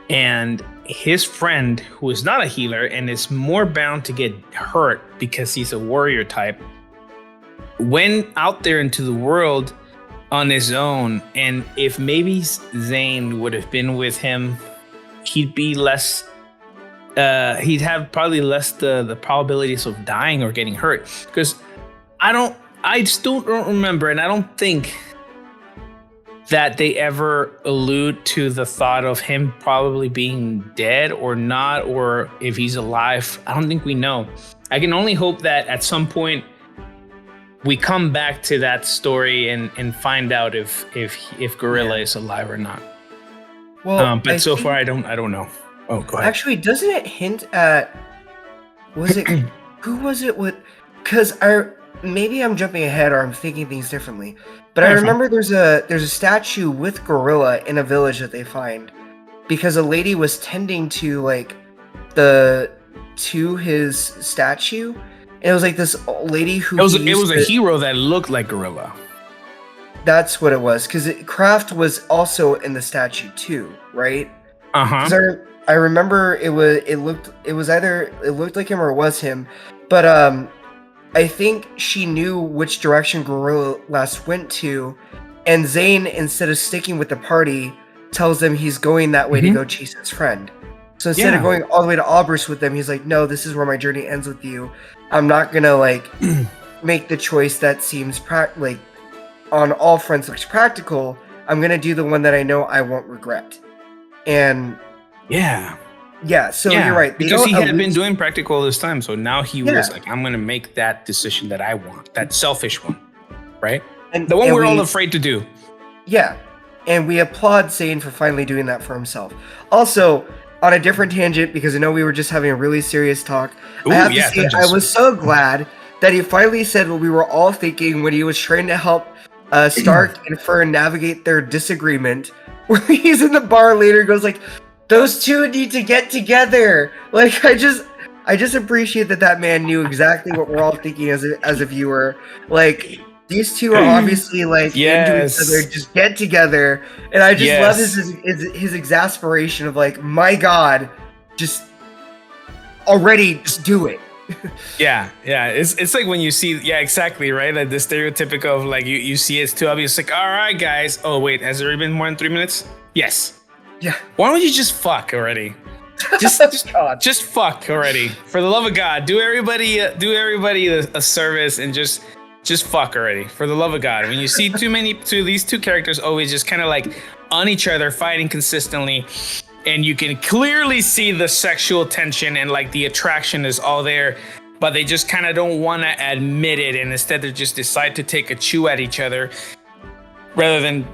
S1: and his friend, who is not a healer and is more bound to get hurt because he's a warrior type, went out there into the world on his own. And if maybe Zane would have been with him, he'd be less. He'd have probably less the probabilities of dying or getting hurt, because I still don't remember, and I don't think that they ever allude to the thought of him probably being dead or not, or if he's alive. I don't think we know. I can only hope that at some point we come back to that story and find out if Gorilla is alive or not. Well, but so far I don't know. Oh, go ahead.
S2: Actually, doesn't it hint at, was it who was it with? Because maybe I'm jumping ahead, or I'm thinking things differently. But I remember there's a statue with Gorilla in a village that they find, because a lady was tending to his statue. And it was like this lady who
S1: it was a hero that looked like Gorilla.
S2: That's what it was, because Kraft was also in the statue too, right? I remember it looked like him or it was him, but I think she knew which direction Gorilla last went to, and Zane, instead of sticking with the party, tells them he's going that way to go chase his friend. So instead of going all the way to Albrus with them, he's like, no, this is where my journey ends with you. I'm not gonna make the choice that seems on all fronts looks practical. I'm gonna do the one that I know I won't regret. And so you're right.
S1: Because he had been doing practical all this time, so now he was like, I'm gonna make that decision that I want, that selfish one, right? And the one we're all afraid to do.
S2: Yeah, and we applaud Zane for finally doing that for himself. Also, on a different tangent, because I know we were just having a really serious talk, I have to say I was so glad that he finally said what we were all thinking when he was trying to help Stark and Fern navigate their disagreement. Where he's in the bar later, goes like, those two need to get together. Like, I just appreciate that man knew exactly what we're all thinking as a viewer. Like, these two are obviously into each other. Just get together. And I just love his exasperation of like, my God, just already just do it.
S1: Yeah. It's like when you see, exactly, right? Like the stereotypical of like you see it's too obvious. Like, all right, guys. Oh wait, has there been more than 3 minutes? Yes.
S2: Yeah.
S1: Why don't you just fuck already? Just fuck already. For the love of God, do everybody a service and just fuck already. For the love of God. When you see these two characters always just kind of like on each other, fighting consistently, and you can clearly see the sexual tension and like the attraction is all there, but they just kind of don't want to admit it, and instead they just decide to take a chew at each other rather than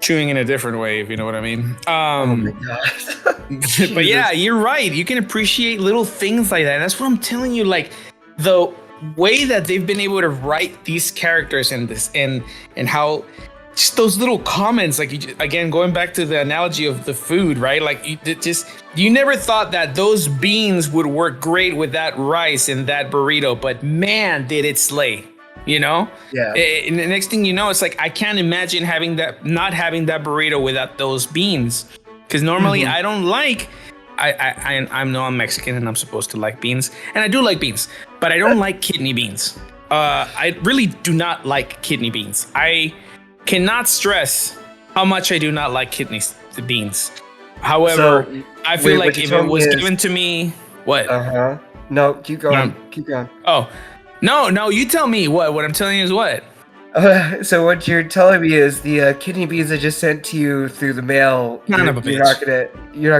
S1: chewing in a different way, if you know what I mean.
S2: Oh my God.
S1: But yeah, you're right. You can appreciate little things like that. That's what I'm telling you. Like the way that they've been able to write these characters and how just those little comments, like again, going back to the analogy of the food, right? Like you never thought that those beans would work great with that rice and that burrito, but man, did it slay. Yeah. And the next thing you know, it's like I can't imagine not having that burrito without those beans, because normally I don't like. I know I'm Mexican and I'm supposed to like beans, and I do like beans, but I don't like kidney beans. I really do not like kidney beans. I cannot stress how much I do not like beans. However, I feel like if it was given to me, what?
S2: No, keep going. Keep going.
S1: Oh. No, you tell me what I'm telling you is what.
S2: So what you're telling me is the kidney beans I just sent to you through the mail. You're not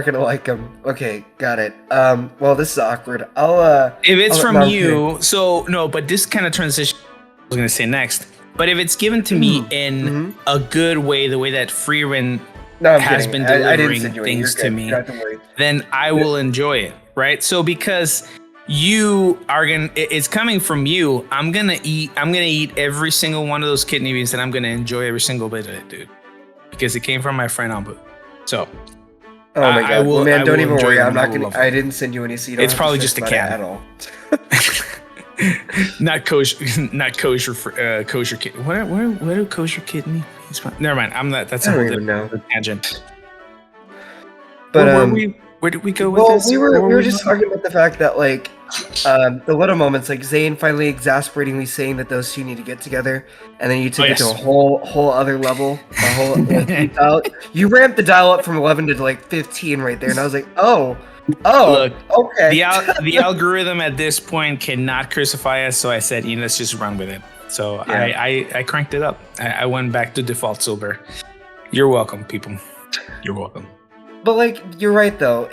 S2: gonna like them. Okay, got it. Well, this is awkward. If
S1: it's from you, so no, but this kind of transition. I was gonna say next. But if it's given to me in a good way, the way that Frieren has been delivering things to me, then I will enjoy it, right? So because you are it's coming from you, I'm gonna eat every single one of those kidney beans, and I'm gonna enjoy every single bit of it, dude, because it came from my friend Ambu. So
S2: oh my god, well, man, don't even worry.
S1: I
S2: didn't send you any, so you don't
S1: it's
S2: have
S1: probably
S2: to
S1: just a
S2: stress
S1: can
S2: about it at all.
S1: not kosher kosher kid. Where do kosher kidney? Never mind. I'm not. That's a whole different tangent.
S2: But
S1: where did we go with this?
S2: We were just talking about the fact that like the little moments, like Zayn finally exasperatingly saying that those two need to get together, and then you took it to a whole other level. A whole like, you ramped the dial up from 11 to like 15 right there, and I was like, oh.
S1: Look,
S2: okay.
S1: The algorithm at this point cannot crucify us, so I said, let's just run with it. So I cranked it up. I went back to default silver. You're welcome, people. You're welcome.
S2: But like, you're right though.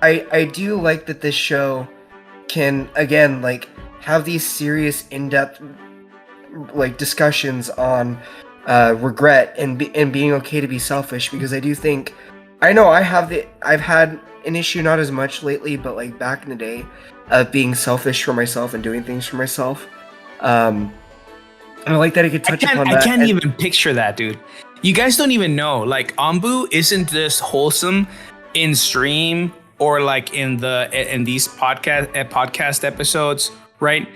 S2: I do like that this show can again like have these serious, in-depth like discussions on regret and being okay to be selfish, because I do think I've had an issue, not as much lately, but like back in the day, of being selfish for myself and doing things for myself. And I like that it could touch upon that.
S1: I can't even picture that, dude. You guys don't even know. Like, Ambu isn't this wholesome in stream or like in these podcast episodes, right?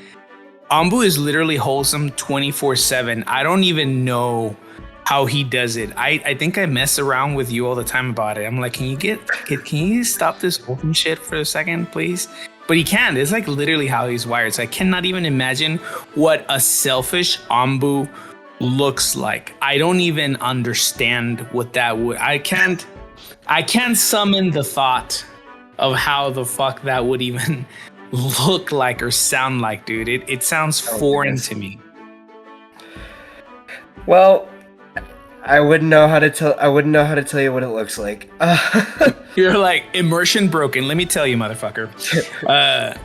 S1: Ambu is literally wholesome 24/7. I don't even know how he does it. I think I mess around with you all the time about it. I'm like, can you stop this wholesome shit for a second, please? But he can't. It's like literally how he's wired. So I cannot even imagine what a selfish Ambu looks like. I don't even understand what that would. I can't summon the thought of how the fuck that would even look like or sound like, dude. It sounds foreign to me.
S2: Well, I wouldn't know how to tell you what it looks like.
S1: You're like, immersion broken. Let me tell you, motherfucker. I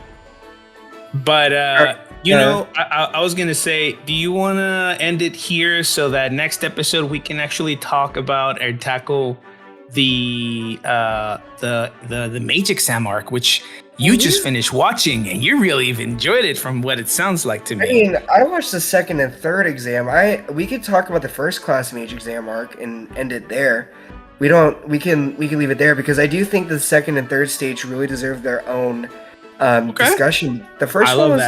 S1: was gonna say, do you want to end it here so that next episode we can actually talk about or tackle the mage exam arc, which you just finished watching and you really enjoyed it from what it sounds like to me.
S2: I mean, I watched the second and third exam. We could talk about the first class mage exam arc and end it there. We can leave it there, because I do think the second and third stage really deserve their own discussion. The first one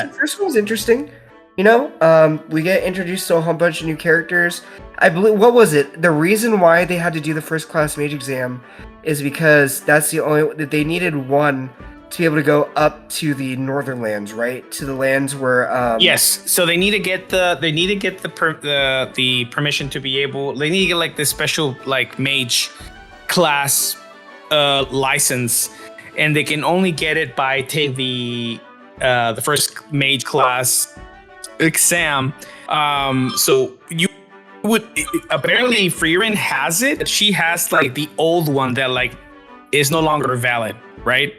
S2: was interesting. We get introduced to a whole bunch of new characters. I believe, what was it? The reason why they had to do the first class mage exam is because that's the only that they needed one to be able to go up to the northern lands, right? To the lands where
S1: yes. So they need to get the permission to be able. They need to get like this special like mage class license, and they can only get it by taking the first mage class exam. So you would apparently Frieren has it. She has like the old one that like is no longer valid, right?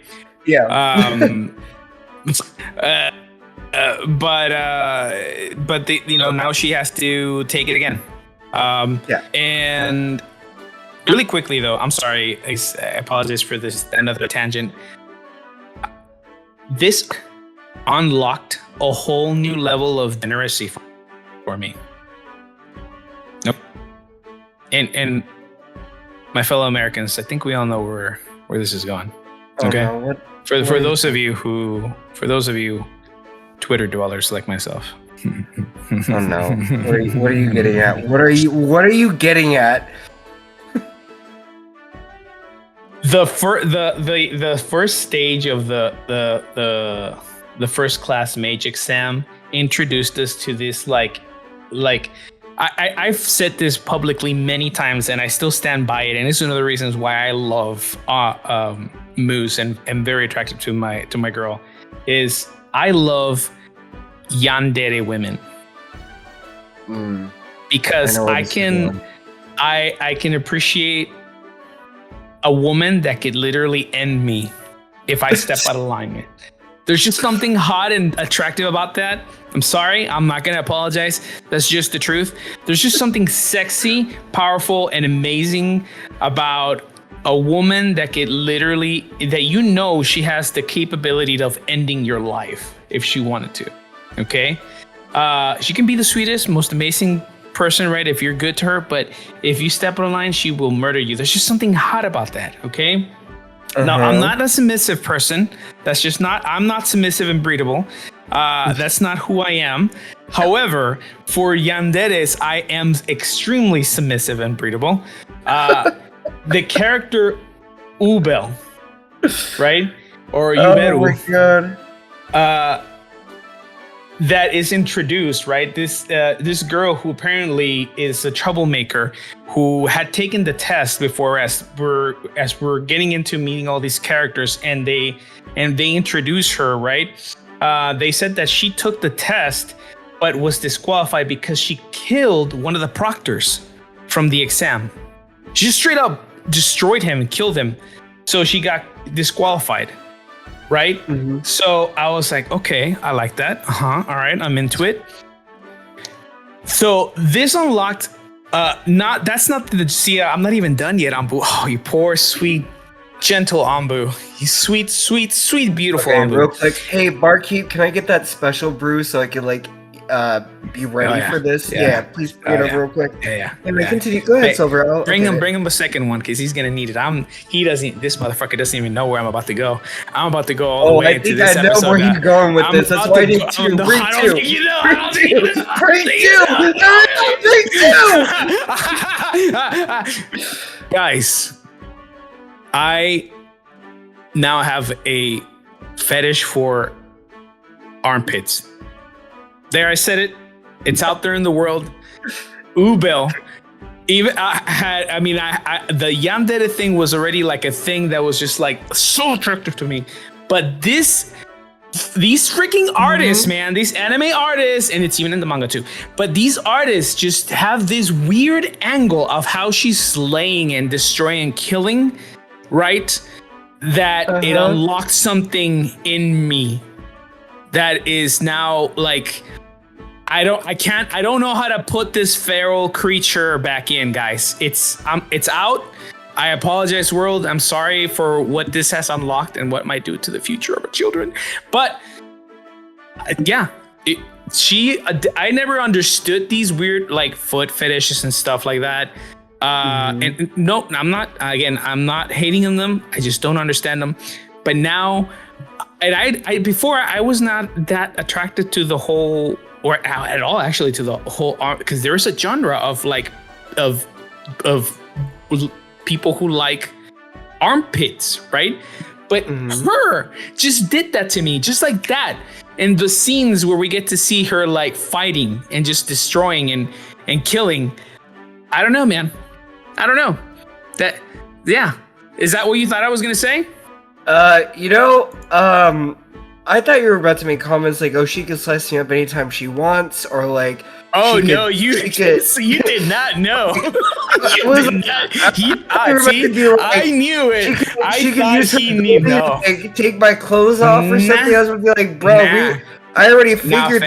S2: Yeah.
S1: But now she has to take it again. And really quickly though, I'm sorry, I apologize for this another tangent. This unlocked a whole new level of degeneracy for me. Nope. And my fellow Americans, I think we all know where this is going. Okay.
S2: Oh, no.
S1: For those of you Twitter dwellers like myself.
S2: Oh no. What are you getting at? What are you getting at?
S1: The first stage of the first class mage exam introduced us to this like I've said this publicly many times and I still stand by it, and it's one of the reasons why I love Moose and am very attracted to my girl, is I love yandere women. Because I can appreciate a woman that could literally end me if I step out of alignment. There's just something hot and attractive about that. I'm sorry, I'm not gonna apologize. That's just the truth. There's just something sexy, powerful, and amazing about a woman that could literally, that you know she has the capability of ending your life if she wanted to. Okay? She can be the sweetest, most amazing person, right? If you're good to her, but if you step on a line, she will murder you. There's just something hot about that. Okay? Now, I'm not a submissive person. That's just not, I'm not submissive and breedable. That's not who I am. However, for yanderes, I am extremely submissive and breedable. The character Ubel, right? Or Uberu.
S2: Oh my god.
S1: That is introduced, right? This girl who apparently is a troublemaker, who had taken the test before, as we're getting into meeting all these characters, and they introduce her, right? They said that she took the test but was disqualified because she killed one of the proctors from the exam. She just straight up destroyed him and killed him, so she got disqualified. Right? Mm-hmm. So I was like, okay, I like that. All right, I'm into it. So this unlocked, that's not the, see, I'm not even done yet, Ambu. Oh, you poor, sweet, gentle Ambu. You sweet, sweet, sweet, beautiful Ambu.
S2: Real quick, hey, barkeep, can I get that special brew so I can be ready for this? Yeah, please bring it over real quick. Anyway, continue. Go ahead, Silver.
S1: Bring him a second one because he's gonna need it. This motherfucker doesn't even know where I'm about to go. I'm about to go all the way into this episode.
S2: I know where you're going with this. That's why I need two. Bring
S1: two. Guys, I now have a fetish for armpits. There, I said it. It's out there in the world. Ubel. Even the yandere thing was already like a thing that was just like so attractive to me. But these freaking artists, man, these anime artists, and it's even in the manga too. But these artists just have this weird angle of how she's slaying and destroying and killing, right? That it unlocked something in me that is now like, I don't know how to put this feral creature back in, guys. It's out. I apologize, world. I'm sorry for what this has unlocked and what it might do to the future of our children. But yeah, I never understood these weird like foot fetishes and stuff like that. And no, I'm not hating on them. I just don't understand them. But now, and before I was not that attracted to the whole, or at all actually, to the whole arm, because there is a genre of like of people who like armpits, right? But her just did that to me, just like that. And the scenes where we get to see her like fighting and just destroying and killing, I don't know, man. I don't know. Is that what you thought I was gonna say?
S2: I thought you were about to make comments like, oh, she can slice me up anytime she wants, or like,
S1: oh no, you did not know. I knew it.
S2: She could use her to like, take my clothes off or something. I was gonna be like, bro, I already figured.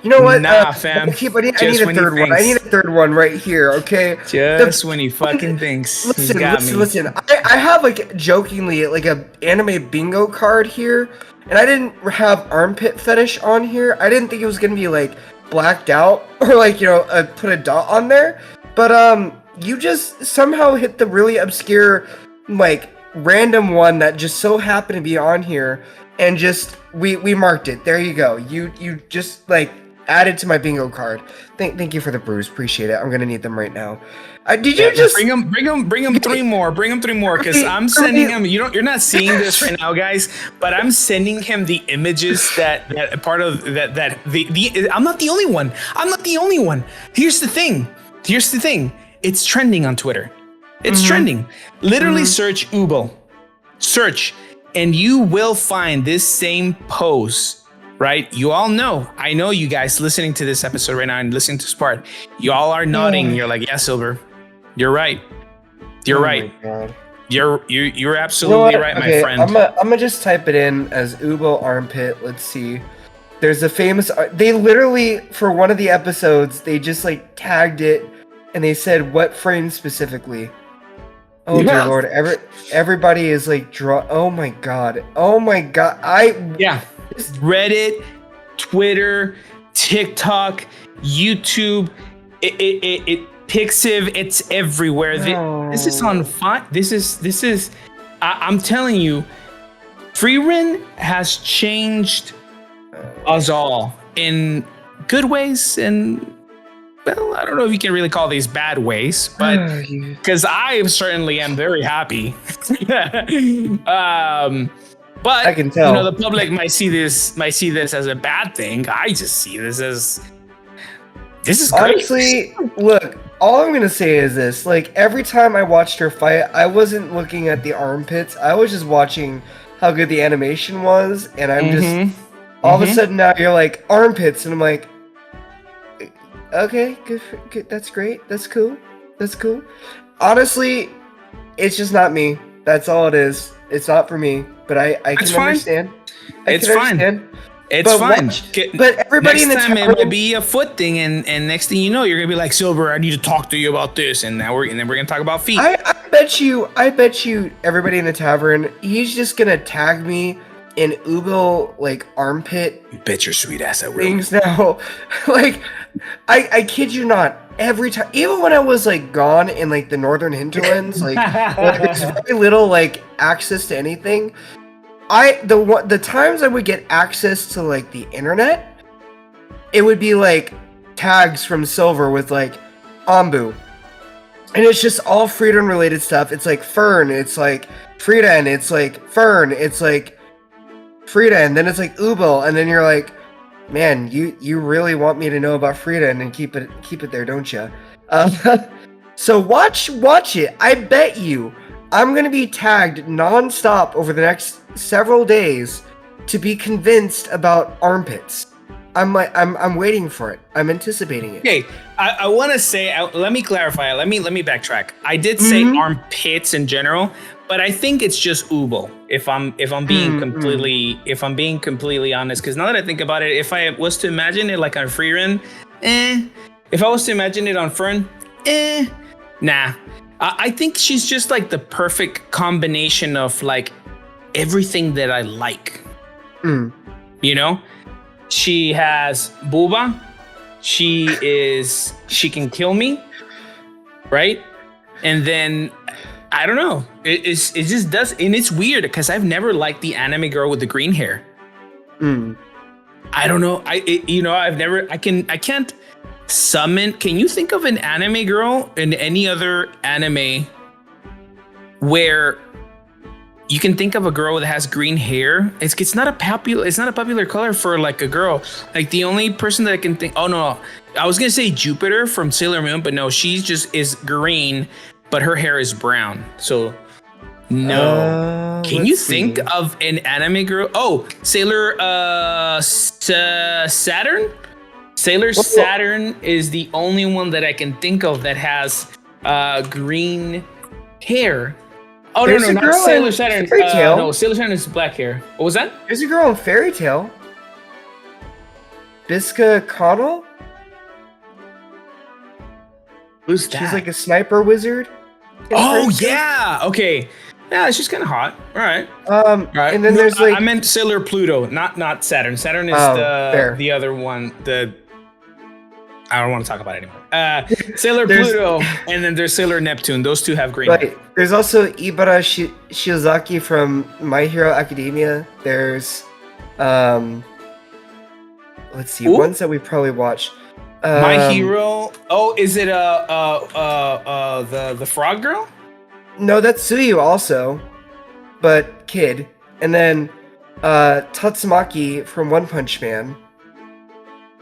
S2: You know what?
S1: Fam.
S2: I need a third one. I need a third one right here. Okay.
S1: Just when he fucking thinks.
S2: Listen. I have like jokingly like a anime bingo card here, and I didn't have armpit fetish on here. I didn't think it was gonna be like blacked out or like put a dot on there. But you just somehow hit the really obscure like random one that just so happened to be on here, and just we marked it. There you go. You just like added to my bingo card. Thank you for the brews. Appreciate it. I'm gonna need them right now. Did you just
S1: bring them three more? Bring them three more, because I'm sending him. You're not seeing this right now, guys, but I'm sending him the images that part of that. I'm not the only one. Here's the thing. It's trending on Twitter. It's trending. Literally search Ubel. Search, and you will find this same pose. Right? You all know. I know you guys listening to this episode right now and listening to Spart. You all are nodding. You're like, yeah, Silver. You're right. You're right. You're
S2: You know
S1: absolutely
S2: what?
S1: right, my
S2: Okay,
S1: friend.
S2: I'm gonna just type it in as Ubo armpit. Let's see. There's a famous. They literally for one of the episodes they just like tagged it, and they said what frame specifically. Oh dear
S1: Yeah.
S2: lord! Everybody is like draw. Oh my god! Oh my god!
S1: Yeah. Reddit, Twitter, TikTok, YouTube, Pixiv, it's everywhere. This is on fire. This is. I'm telling you, Frieren has changed us all in good ways and. Well, I don't know if you can really call these bad ways, but because I certainly am very happy. But
S2: I can tell.
S1: the public might see this as a bad thing. I just see this as this is great.
S2: Honestly, look, all I'm gonna say is this: like every time I watched her fight, I wasn't looking at the armpits. I was just watching how good the animation was, and I'm just all of a sudden now you're like armpits, and I'm like, okay, good. That's great. That's cool. That's cool. Honestly, it's just not me. That's all it is. It's not for me. But I can understand.
S1: It's fine. It's fine.
S2: But everybody
S1: next
S2: in the
S1: time
S2: Tavern,
S1: it might be a foot thing, and next thing you know, you're gonna be like, Silver, I need to talk to you about this, and then we're gonna talk about feet.
S2: I bet you, everybody in the Tavern, he's just gonna tag me in Ubo like armpit.
S1: You bet your sweet ass I will.
S2: Things now, like I kid you not. Every time, even when I was like gone in like the northern hinterlands, like there's very little like access to anything. The times I would get access to like the internet, it would be like tags from Silver with like Ambu, and it's just all Frieren related stuff. It's like Fern, it's like Frieren, it's like Fern, it's like Frieren, then it's like Ubo, and then you're like, man, you really want me to know about Frieren and keep it there, don't you? So watch it. I bet you I'm gonna be tagged nonstop over the next several days to be convinced about armpits. I'm waiting for it. I'm anticipating it.
S1: Okay, I want to say. Let me clarify. Let me backtrack. I did say armpits in general, but I think it's just Ubo. If I'm being completely honest, because now that I think about it, if I was to imagine it like on Frieren, if I was to imagine it on Fern, nah. I think she's just like the perfect combination of like everything that I like. You know, she has Booba. She can kill me, right? And then I don't know. It just does, and it's weird because I've never liked the anime girl with the green hair. I don't know. I can't summon. Can you think of an anime girl in any other anime where you can think of a girl that has green hair? It's not a popular color for like a girl. Like the only person that I can think. Oh no, I was gonna say Jupiter from Sailor Moon, but no, she's just is green, but her hair is brown. So no. Can you think of an anime girl? Oh, Sailor Saturn. Sailor Saturn is the only one that I can think of that has green hair. Oh, no, not Sailor Saturn. No, Sailor Saturn is black hair. What was that?
S2: There's a girl in Fairy Tail. Biska Connell?
S1: Who's that?
S2: She's like a sniper wizard.
S1: Oh, yeah. Okay. Yeah, she's kind of hot. All right.
S2: Right. And then there's like...
S1: I meant Sailor Pluto, not Saturn. Saturn is the other one. I don't want to talk about it anymore. Sailor Pluto, and then there's Sailor Neptune. Those two have green hair.
S2: There's also Ibara Shiozaki from My Hero Academia. There's, let's see, ones that we probably watched.
S1: My Hero. Oh, is it the frog girl?
S2: No, that's Suyu also, but kid. And then Tatsumaki from One Punch Man.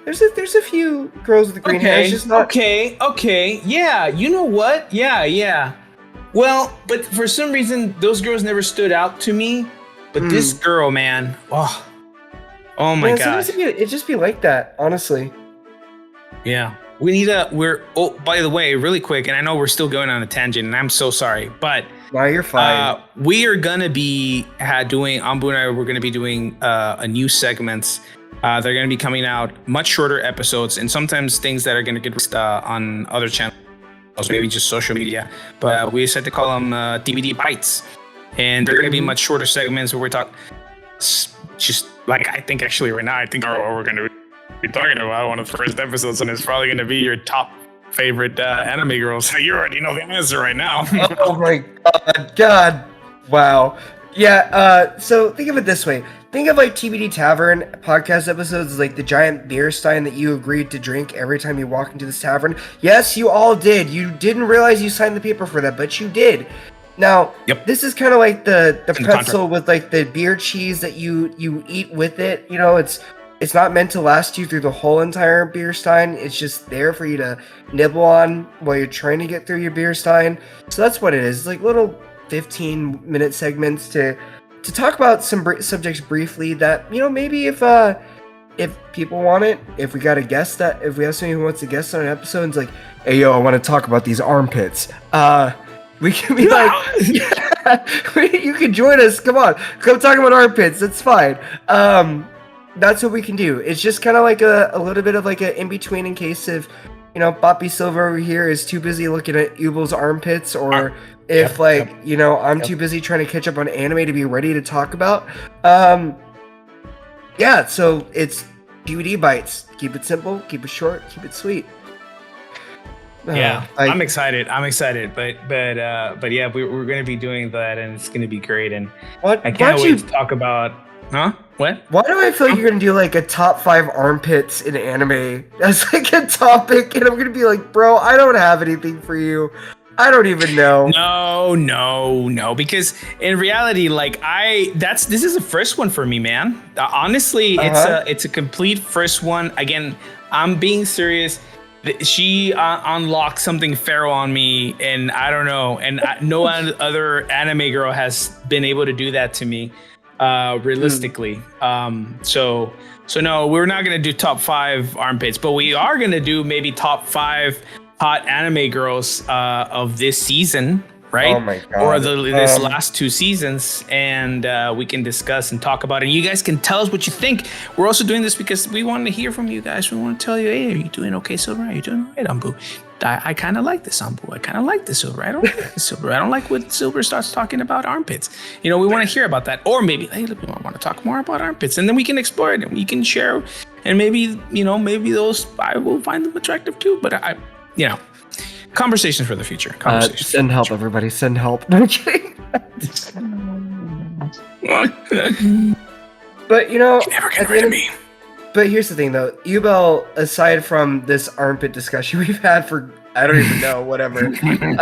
S2: There's a few girls with the green hair. It's just not...
S1: Okay. Yeah, you know what? Yeah. Well, but for some reason, those girls never stood out to me. But this girl, man, oh my god.
S2: It just be like that, honestly.
S1: Yeah. By the way, really quick, and I know we're still going on a tangent, and I'm so sorry, but
S2: No, you're fine.
S1: We are gonna be doing Ambu and I. We're gonna be doing a new segments. They're gonna be coming out much shorter episodes, and sometimes things that are gonna get released on other channels, maybe just social media. But we decided to call them DVD bites, and they're gonna be much shorter segments where we're talking. Just like I think actually right now, I think what we're gonna be talking about one of the first episodes, and it's probably gonna be your top favorite anime girls. You already know the answer right now.
S2: Oh my god. Wow. Yeah, so think of it this way. Think of like TBD Tavern podcast episodes as like the giant beer stein that you agreed to drink every time you walk into this tavern. Yes, you all did. You didn't realize you signed the paper for that, but you did. Now, This is kind of like the pretzel with like the beer cheese that you eat with it. You know, it's not meant to last you through the whole entire beer stein. It's just there for you to nibble on while you're trying to get through your beer stein. So that's what it is. It's like little 15-minute segments to talk about some subjects briefly that, you know, maybe if people want it, if we got a guest that, if we have somebody who wants to guest on an episode and it's like, hey, yo, I want to talk about these armpits. We can be like, yeah, you can join us. Come on, come talk about armpits. It's fine. That's what we can do. It's just kind of like a little bit of like an in-between in case if, you know, Poppy Silver over here is too busy looking at Ubel's armpits, or if you know, I'm too busy trying to catch up on anime to be ready to talk about. Yeah, so it's DVD bites. Keep it simple, keep it short, keep it sweet.
S1: Yeah, I'm excited. But yeah, we're gonna be doing that, and it's gonna be great. And I can't wait to talk about. Huh? What?
S2: Why do I feel like you're gonna do like a top 5 armpits in anime? That's like a topic, and I'm gonna be like, bro, I don't have anything for you. I don't even know.
S1: No. Because in reality, like this is the first one for me, man. Honestly, it's a complete first one. Again, I'm being serious. She unlocked something feral on me, and I don't know. And no other anime girl has been able to do that to me. Realistically. So no, we're not going to do top 5 armpits, but we are going to do maybe top 5 hot anime girls of this season, right?
S2: Oh my God.
S1: Or this last 2 seasons, and we can discuss and talk about it. And you guys can tell us what you think. We're also doing this because we want to hear from you guys. We want to tell you, hey, are you doing okay, Silver? Are you doing all right, Ambu? I kind of like this Ambu. I kind of like this Silver. I don't like this Silver. I don't like when Silver starts talking about armpits. You know, we want to hear about that. Or maybe, hey, we want to talk more about armpits. And then we can explore it and we can share. And maybe, you know, maybe those, I will find them attractive too. But you know, conversations for the future.
S2: Send help, everybody. Send help. No, I'm kidding. But, you know,
S1: you never get rid of me.
S2: But here's the thing, though. Ubel, aside from this armpit discussion we've had for, I don't even know, whatever.
S1: 10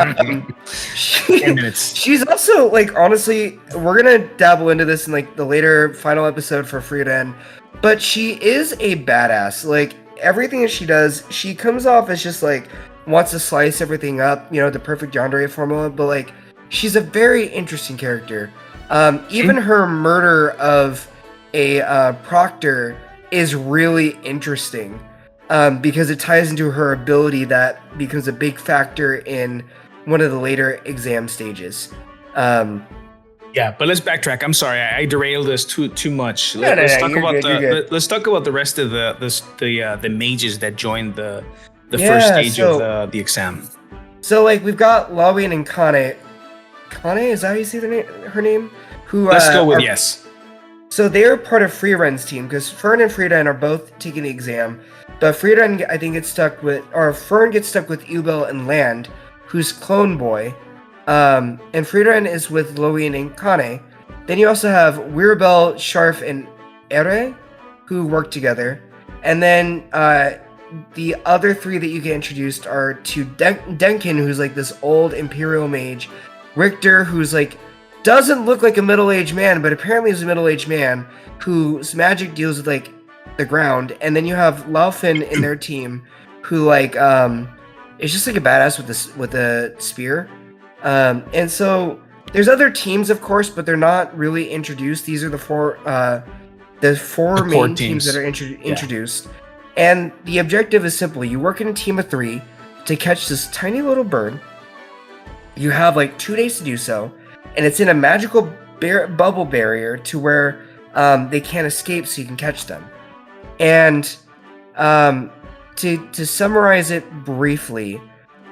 S1: minutes.
S2: She's also, like, honestly, we're going to dabble into this in, like, the later final episode for Frieren. But she is a badass. Like, everything that she does, she comes off as just, like, wants to slice everything up, you know, the perfect yandere formula. But, like, she's a very interesting character. Even her murder of a proctor is really interesting because it ties into her ability that becomes a big factor in one of the later exam stages. Yeah,
S1: but let's backtrack. I'm sorry, I derailed this too much. Let's talk about the rest of the mages that joined the first stage of the exam.
S2: So like we've got Lawin and Kane. Kane, is that how you say her name?
S1: Let's go with yes.
S2: So they're part of Frieren's team because Fern and Frieren are both taking the exam. But Frieren, I think, Fern gets stuck with Ubel and Land, who's Clone Boy. And Frieren is with Lowin and Kane. Then you also have Weirabel, Sharf, and Ere, who work together. And then the other 3 that you get introduced are to Denkin, who's like this old Imperial mage. Richter, who's like doesn't look like a middle-aged man, but apparently is a middle-aged man whose magic deals with like the ground. And then you have Laufin in their team, who like is just like a badass with a spear. And so there's other teams, of course, but they're not really introduced. These are the four main teams that are introduced. And the objective is simple: you work in a team of 3 to catch this tiny little bird. You have like 2 days to do so. and it's in a magical bubble barrier to where they can't escape, so you can catch them. And to summarize it briefly,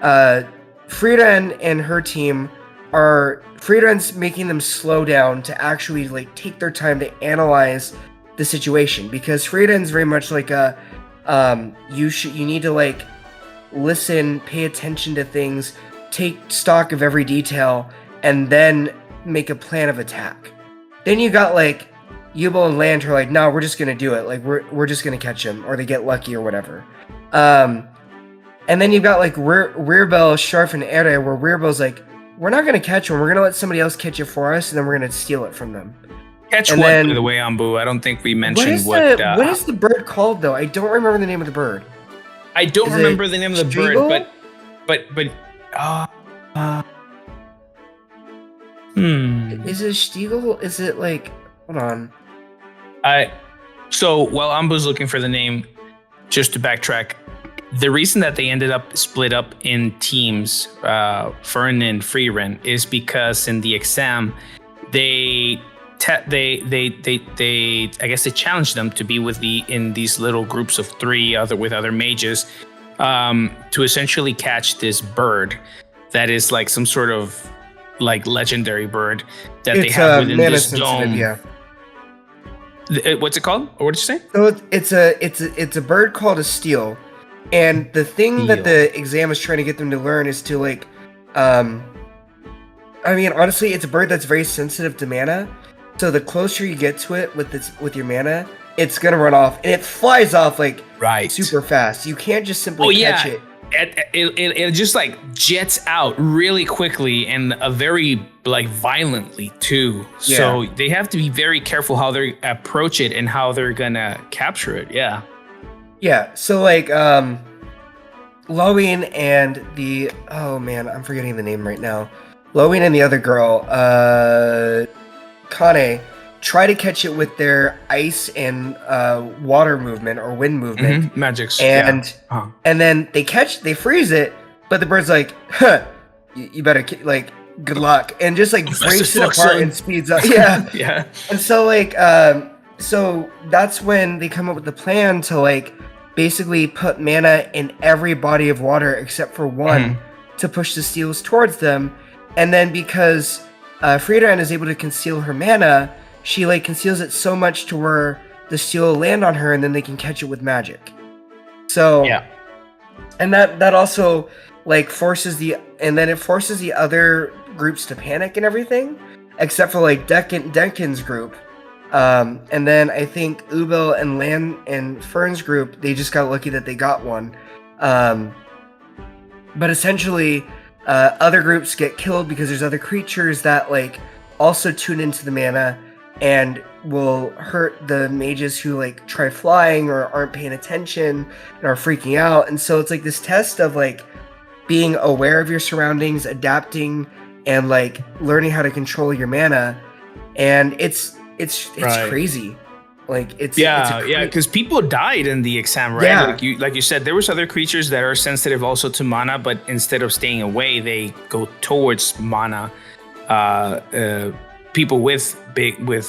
S2: Frieren and her team Frieren's making them slow down to actually like take their time to analyze the situation, because Frieren's very much like a you need to like listen, pay attention to things, take stock of every detail, and then make a plan of attack. Then you got like Yubo and Land who are like, no, we're just gonna do it. Like we're just gonna catch him, or they get lucky or whatever. And then you've got like Rearbel, Sharf, and Ere, where Rearbel's like, we're not gonna catch him. We're gonna let somebody else catch it for us, and then we're gonna steal it from them.
S1: Catch
S2: and
S1: what,
S2: then,
S1: by the way, Ambu? I don't think we mentioned
S2: what is the bird called though? I don't remember the name of the bird.
S1: I don't remember the name of the
S2: Striegel?
S1: bird, but
S2: Is it Stiegel? Is it like, hold on.
S1: So while Ambu's looking for the name, just to backtrack, the reason that they ended up split up in teams, Fern and Frieren, is because in the exam, they I guess they challenged them to be in these little groups of three with other mages, to essentially catch this bird that is like some sort of like legendary bird that they have within this dome.
S2: Yeah.
S1: What's it called? Or what did you say?
S2: So it's a bird called a steel, and the thing that the exam is trying to get them to learn is to like, I mean, honestly, it's a bird that's very sensitive to mana. So the closer you get to it with your mana, it's gonna run off, and it flies off like super fast. You can't just simply catch it.
S1: It just like jets out really quickly and very like violently too.
S2: Yeah.
S1: So they have to be very careful how they approach it and how they're gonna capture it. Yeah.
S2: Yeah. So like Lowen and I'm forgetting the name right now. Lowen and the other girl, Kane, try to catch it with their ice and water movement or wind movement.
S1: Magics.
S2: And and then they freeze it, but the bird's like, huh, you better like, good luck, and just like breaks it apart and speeds up. Yeah.
S1: Yeah.
S2: And so like so that's when they come up with the plan to like basically put mana in every body of water except for one to push the steels towards them. And then because Frieren is able to conceal her mana, she like conceals it so much to where the steel will land on her, and then they can catch it with magic. So
S1: yeah,
S2: and that also like forces the other groups to panic and everything, except for like Denkin's group. And then I think Ubel and Lan and Fern's group, they just got lucky that they got one. But essentially, other groups get killed because there's other creatures that like also tune into the mana and will hurt the mages who like try flying or aren't paying attention and are freaking out. And so it's like this test of like being aware of your surroundings, adapting, and like learning how to control your mana. And it's crazy. Like it's
S1: because people died in the exam, right?
S2: Yeah.
S1: Like you said, there was other creatures that are sensitive also to mana, but instead of staying away, they go towards mana. People with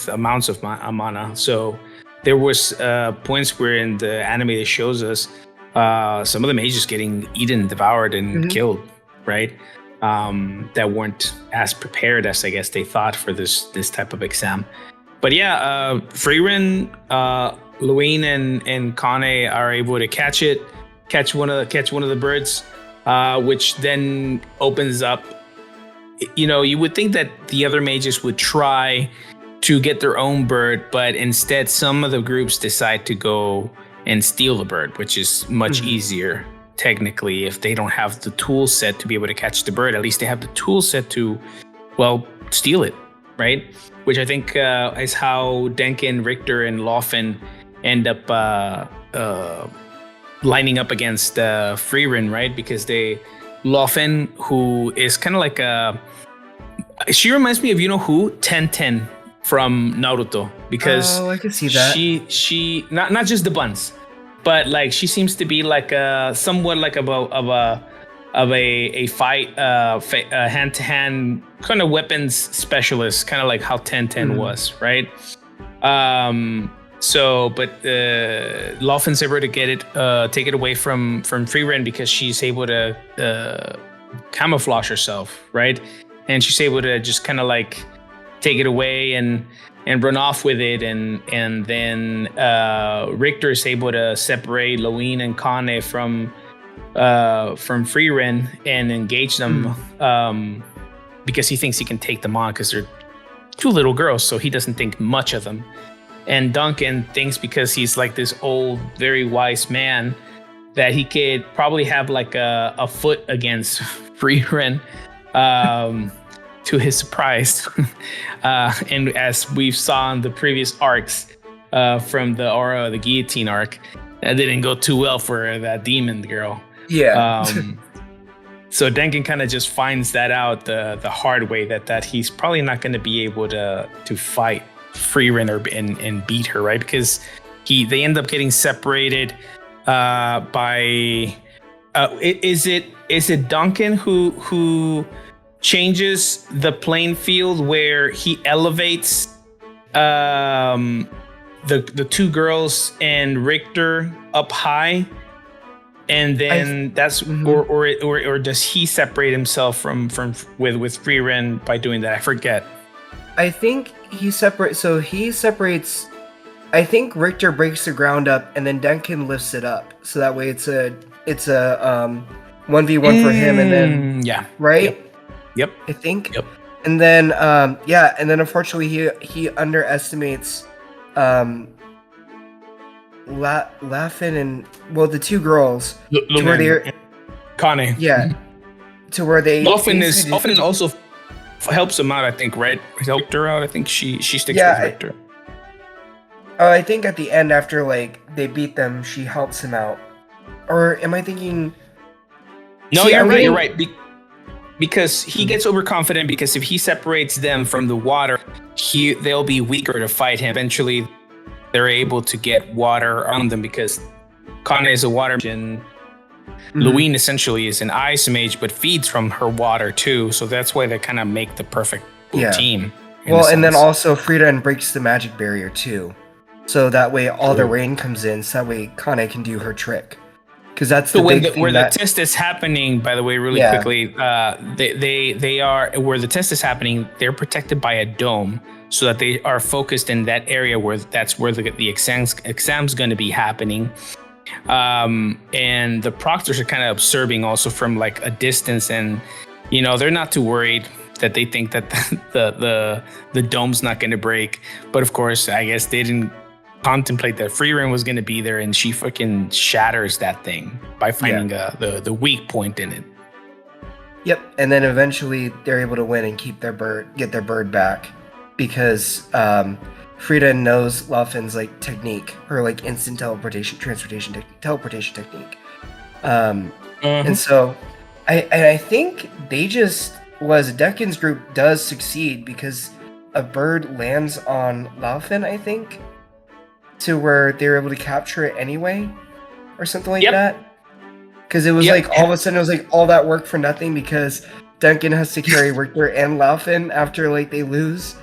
S1: amounts of mana. So there was points where in the anime it shows us some of the mages getting eaten, devoured, and killed, right? That weren't as prepared as I guess they thought for this type of exam. But yeah, Frieren, Lowen, and Kane are able to catch one of the birds, which then opens up. You know, you would think that the other mages would try to get their own bird, but instead some of the groups decide to go and steal the bird, which is much easier technically. If they don't have the tool set to be able to catch the bird, at least they have the tool set to, well, steal it, right? Which I think is how Denkin, Richter, and Lofen end up lining up against Frieren, right? Because Lofen, who is kind of like she reminds me of, you know who? Tenten from Naruto, because
S2: I can see that.
S1: She not just the buns, but like she seems to be like somewhat like of a fight, hand-to-hand kind of weapons specialist, kind of like how 1010 was, right? So, but Lawfen's able to get it, take it away from Frieren because she's able to camouflage herself, right? And she's able to just kind of like take it away and run off with it, and then Richter is able to separate Lewin and Kane from Frieren and engage them because he thinks he can take them on because they're two little girls, so he doesn't think much of them. And Duncan thinks because he's like this old, very wise man that he could probably have like a foot against Frieren, to his surprise. And as we saw in the previous arcs from the Aura of the Guillotine arc, that didn't go too well for that demon girl.
S2: Yeah.
S1: So Duncan kind of just finds that out the hard way, that he's probably not going to be able to fight Frieren and beat her, right? Because they end up getting separated by is it Duncan who changes the playing field where he elevates the two girls and Richter up high, and then or does he separate himself from with Frieren by doing that? I forget.
S2: I think he separates. I think Richter breaks the ground up, and then Duncan lifts it up. So that way it's a 1v1 for him, and then right.
S1: Yep.
S2: I think.
S1: Yep.
S2: And then and then unfortunately he underestimates Laughin and the two girls to where they're
S1: Kane.
S2: Yeah. To where they
S1: Laughin also helps him out, I think, right? Helped her out. I think she sticks with Richter.
S2: I think at the end, after like they beat them, she helps him out. Or am I thinking?
S1: No, you're right. Because he gets overconfident, because if he separates them from the water, they'll be weaker to fight him. Eventually, they're able to get water on them because Kane is a water mage, and Lewin essentially is an ice mage, but feeds from her water too. So that's why they kind of make the perfect team.
S2: Well, and then also Frieren breaks the magic barrier too. So that way all the rain comes in, so that way Kane can do her trick. Because that's where
S1: the test is happening, by the way, really quickly. They are where the test is happening. They're protected by a dome, so that they are focused in that area where the exam's going to be happening. And the proctors are kind of observing also from like a distance, and they're not too worried that they think that the dome's not going to break. But of course, I guess they didn't contemplate that Frieren was going to be there, and she fucking shatters that thing by finding the weak point in it.
S2: Yep, and then eventually they're able to win and get their bird back, because Frieren knows Lawfen's like technique, her like instant teleportation technique. And so I think they just Duncan's group does succeed because a bird lands on Lawfen, I think, to where they were able to capture it anyway, or something like that. Because it was like all of a sudden it was like all that work for nothing because Duncan has to carry Richter and Lawfen after like they lose.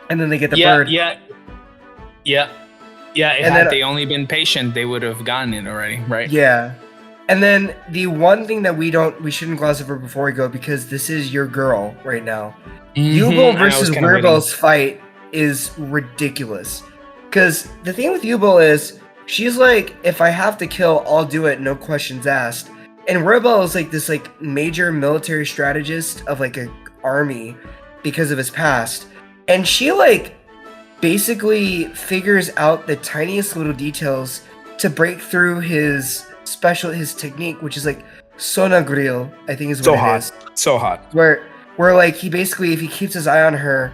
S2: And then they get the bird.
S1: Had they only been patient, they would have gotten it already, right?
S2: Yeah. And then the one thing that we shouldn't gloss over before we go, because this is your girl right now. Yubel versus Werebel's fight is ridiculous. Because the thing with Yubel is, she's like, if I have to kill, I'll do it, no questions asked. And Werebel is like this like major military strategist of like an army because of his past. And she like basically figures out the tiniest little details to break through his technique, which is like Sonagril, I think is what it is.
S1: So hot.
S2: Where like he basically, if he keeps his eye on her,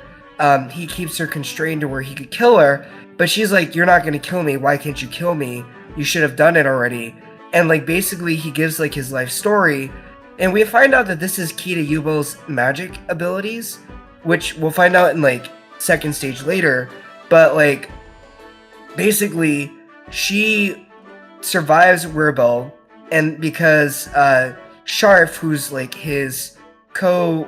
S2: he keeps her constrained to where he could kill her. But she's like, you're not going to kill me. Why can't you kill me? You should have done it already. And like basically he gives like his life story. And we find out that this is key to Yubel's magic abilities, which we'll find out in like second stage later. But like basically she survives Werebel, and because Sharf, who's like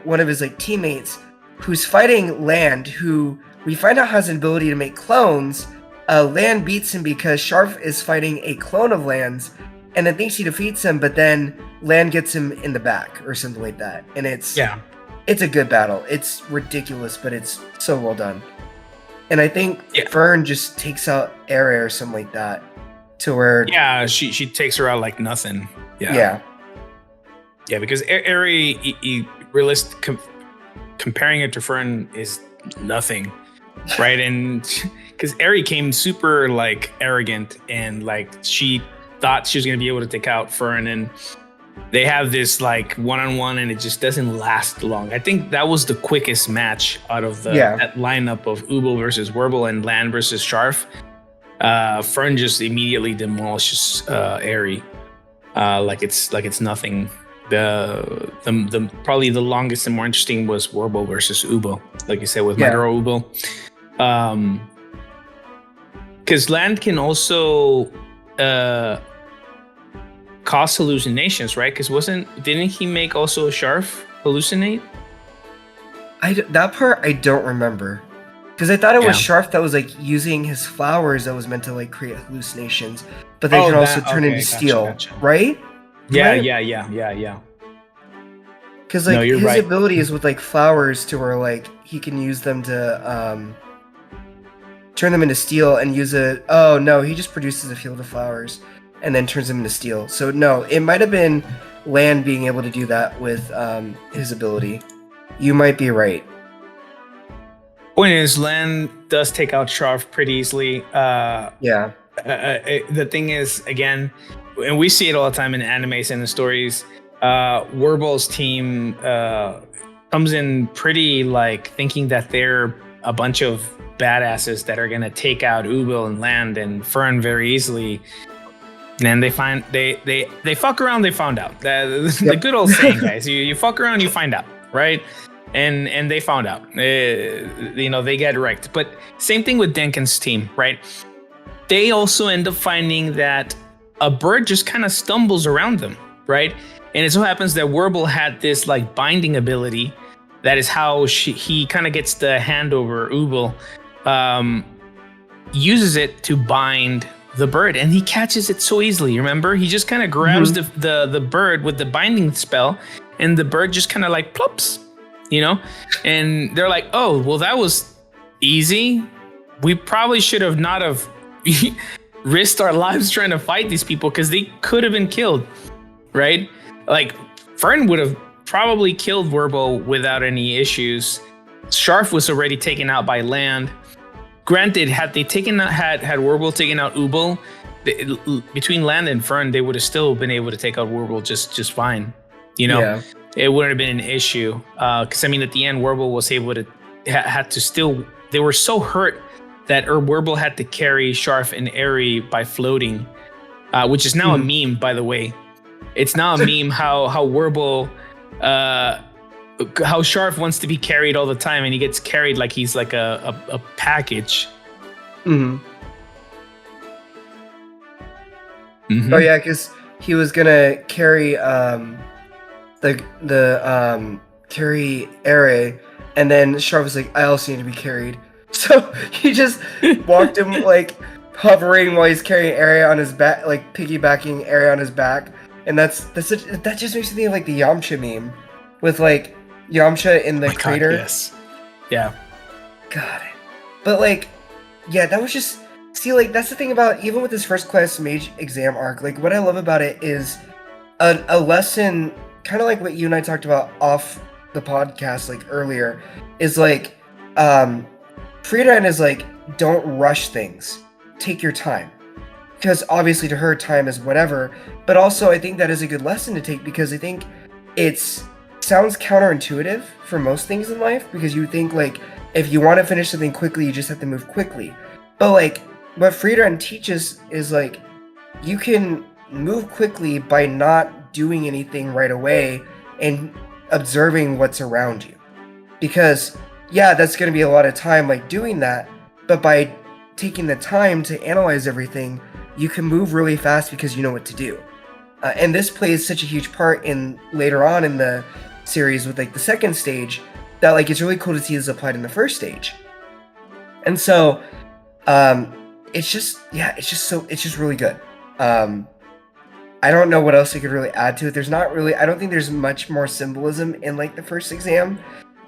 S2: one of his like teammates, who's fighting Land, who we find out has an ability to make clones. Land beats him because Sharf is fighting a clone of Land's, and then thinks he defeats him, but then Land gets him in the back or something like that. And it's a good battle. It's ridiculous, but it's so well done. And I think Fern just takes out Ere or something like that, to where
S1: she takes her out like nothing. Yeah, because Ere, comparing it to Fern is nothing, right? And because Eri came super like arrogant and like she thought she was gonna be able to take out Fern, and they have this like one-on-one, and it just doesn't last long. I think that was the quickest match out of that lineup of Ubel versus Werble and Land versus Sharf. Fern just immediately demolishes Eri, like it's nothing. The probably the longest and more interesting was Werble versus Ubel, like you said, with Maduro Ubel. Because Land can also cause hallucinations, right? Because didn't he make also Sharf hallucinate?
S2: That part I don't remember, because I thought it was Sharf that was like using his flowers that was meant to like create hallucinations, but they can also turn into steel, right?
S1: Yeah.
S2: Because like his ability is with like flowers, to where like he can use them to turn them into steel and use it. Oh no, he just produces a field of flowers and then turns them into steel. So no, it might have been Land being able to do that with his ability. You might be right.
S1: Point is, Land does take out Sharf pretty easily. The thing is, again, and we see it all the time in animes and the stories, Werble's team comes in pretty like thinking that they're a bunch of badasses that are gonna take out Ubel and Land and Fern very easily. And they fuck around, they found out. The good old saying, guys, you fuck around, you find out, right? And they found out. They get wrecked. But same thing with Denkin's team, right? They also end up finding that a bird just kind of stumbles around them, right? And it so happens that Werble had this like binding ability. That is how he kind of gets the hand over Ubel, uses it to bind the bird, and he catches it so easily. Remember, he just kind of grabs the bird with the binding spell, and the bird just kind of like plops, and they're like, oh, well, that was easy. We probably should have not have risked our lives trying to fight these people, because they could have been killed, right? Like Fern would have probably killed Werble without any issues. Sharf was already taken out by Land. Granted, had Werble taken out Ubel, between Land and Fern, they would have still been able to take out Werble just fine. It wouldn't have been an issue. Because at the end, Werble was able to had to still. They were so hurt that Werble had to carry Sharf and Eri by floating, which is now a meme, by the way. It's now a meme how Werble. How Sharf wants to be carried all the time, and he gets carried like he's like a package.
S2: Oh yeah, because he was gonna carry carry Ere, and then Sharf was like, I also need to be carried. So he just walked him like hovering while he's carrying Ere on his back, like piggybacking Ere on his back, and that just makes me think of like the Yamcha meme with like Yamcha in the crater.
S1: God, yes. Yeah.
S2: Got it. But like, yeah, that was just that's the thing about even with this first class mage exam arc. Like, what I love about it is a lesson, kind of like what you and I talked about off the podcast like earlier. Is like, Frieren is like, don't rush things. Take your time. Because obviously to her, time is whatever. But also, I think that is a good lesson to take, because I think sounds counterintuitive for most things in life, because you think like if you want to finish something quickly, you just have to move quickly. But like what Frieren teaches is like you can move quickly by not doing anything right away and observing what's around you. Because that's going to be a lot of time like doing that, but by taking the time to analyze everything, you can move really fast because you know what to do. and this plays such a huge part in later on in the series with like the second stage that like it's really cool to see this applied in the first stage. And so it's just really good. I don't know what else I could really add to it. There's not really, I don't think there's much more symbolism in like the first exam,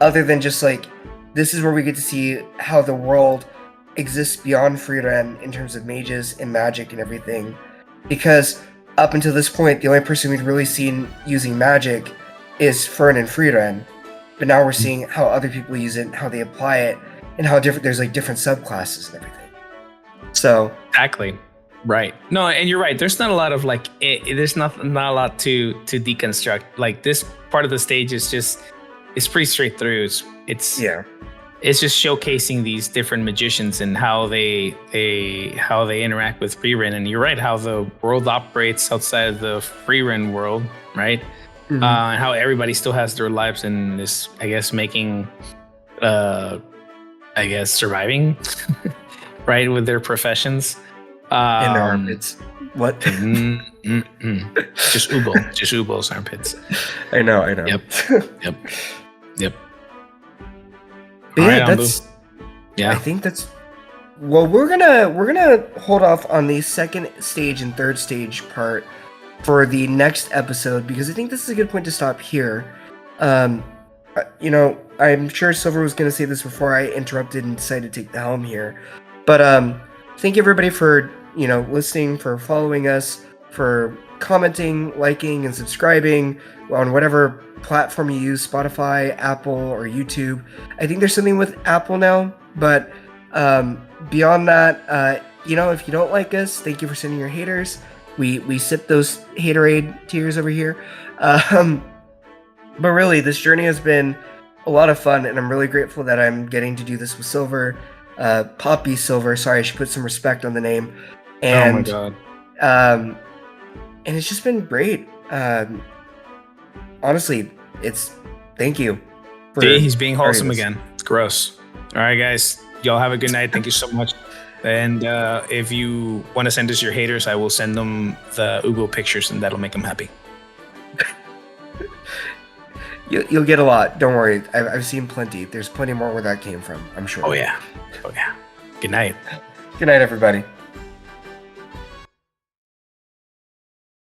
S2: other than just like this is where we get to see how the world exists beyond Frieren in terms of mages and magic and everything. Because up until this point, the only person we'd really seen using magic is Fern and Frieren. But now we're seeing how other people use it, how they apply it, and how different there's like different subclasses and everything. So
S1: exactly. Right. No, and you're right. There's not a lot of like, there's not a lot to deconstruct. Like this part of the stage is just, it's pretty straight through. It's just showcasing these different magicians and how they interact with Frieren. And you're right, how the world operates outside of the Frieren world, right? Mm-hmm. And how everybody still has their lives and is, I guess, making, surviving, right, with their professions.
S2: In their armpits. What?
S1: Just Ubo's armpits.
S2: I know.
S1: Yep.
S2: But yeah, I think that's. Well, we're gonna hold off on the second stage and third stage part for the next episode because I think this is a good point to stop here. You know, I'm sure Silver was gonna say this before I interrupted and decided to take the helm here, but thank you everybody for listening, for following us, for commenting, liking, and subscribing on whatever platform you use, Spotify, Apple, or YouTube. I think there's something with Apple now, but beyond that, if you don't like us, thank you for sending your haters. We sip those haterade tears over here. But really, this journey has been a lot of fun, and I'm really grateful that I'm getting to do this with Silver. Poppy Silver, sorry, I should put some respect on the name. And,
S1: oh my god.
S2: And it's just been great. Honestly, thank you.
S1: He's being wholesome again. It's gross. All right, guys. Y'all have a good night. Thank you so much. And if you want to send us your haters, I will send them the Ugo pictures and that'll make them happy.
S2: You'll get a lot. Don't worry. I've seen plenty. There's plenty more where that came from, I'm sure.
S1: Oh, yeah. Good night.
S2: Good night, everybody.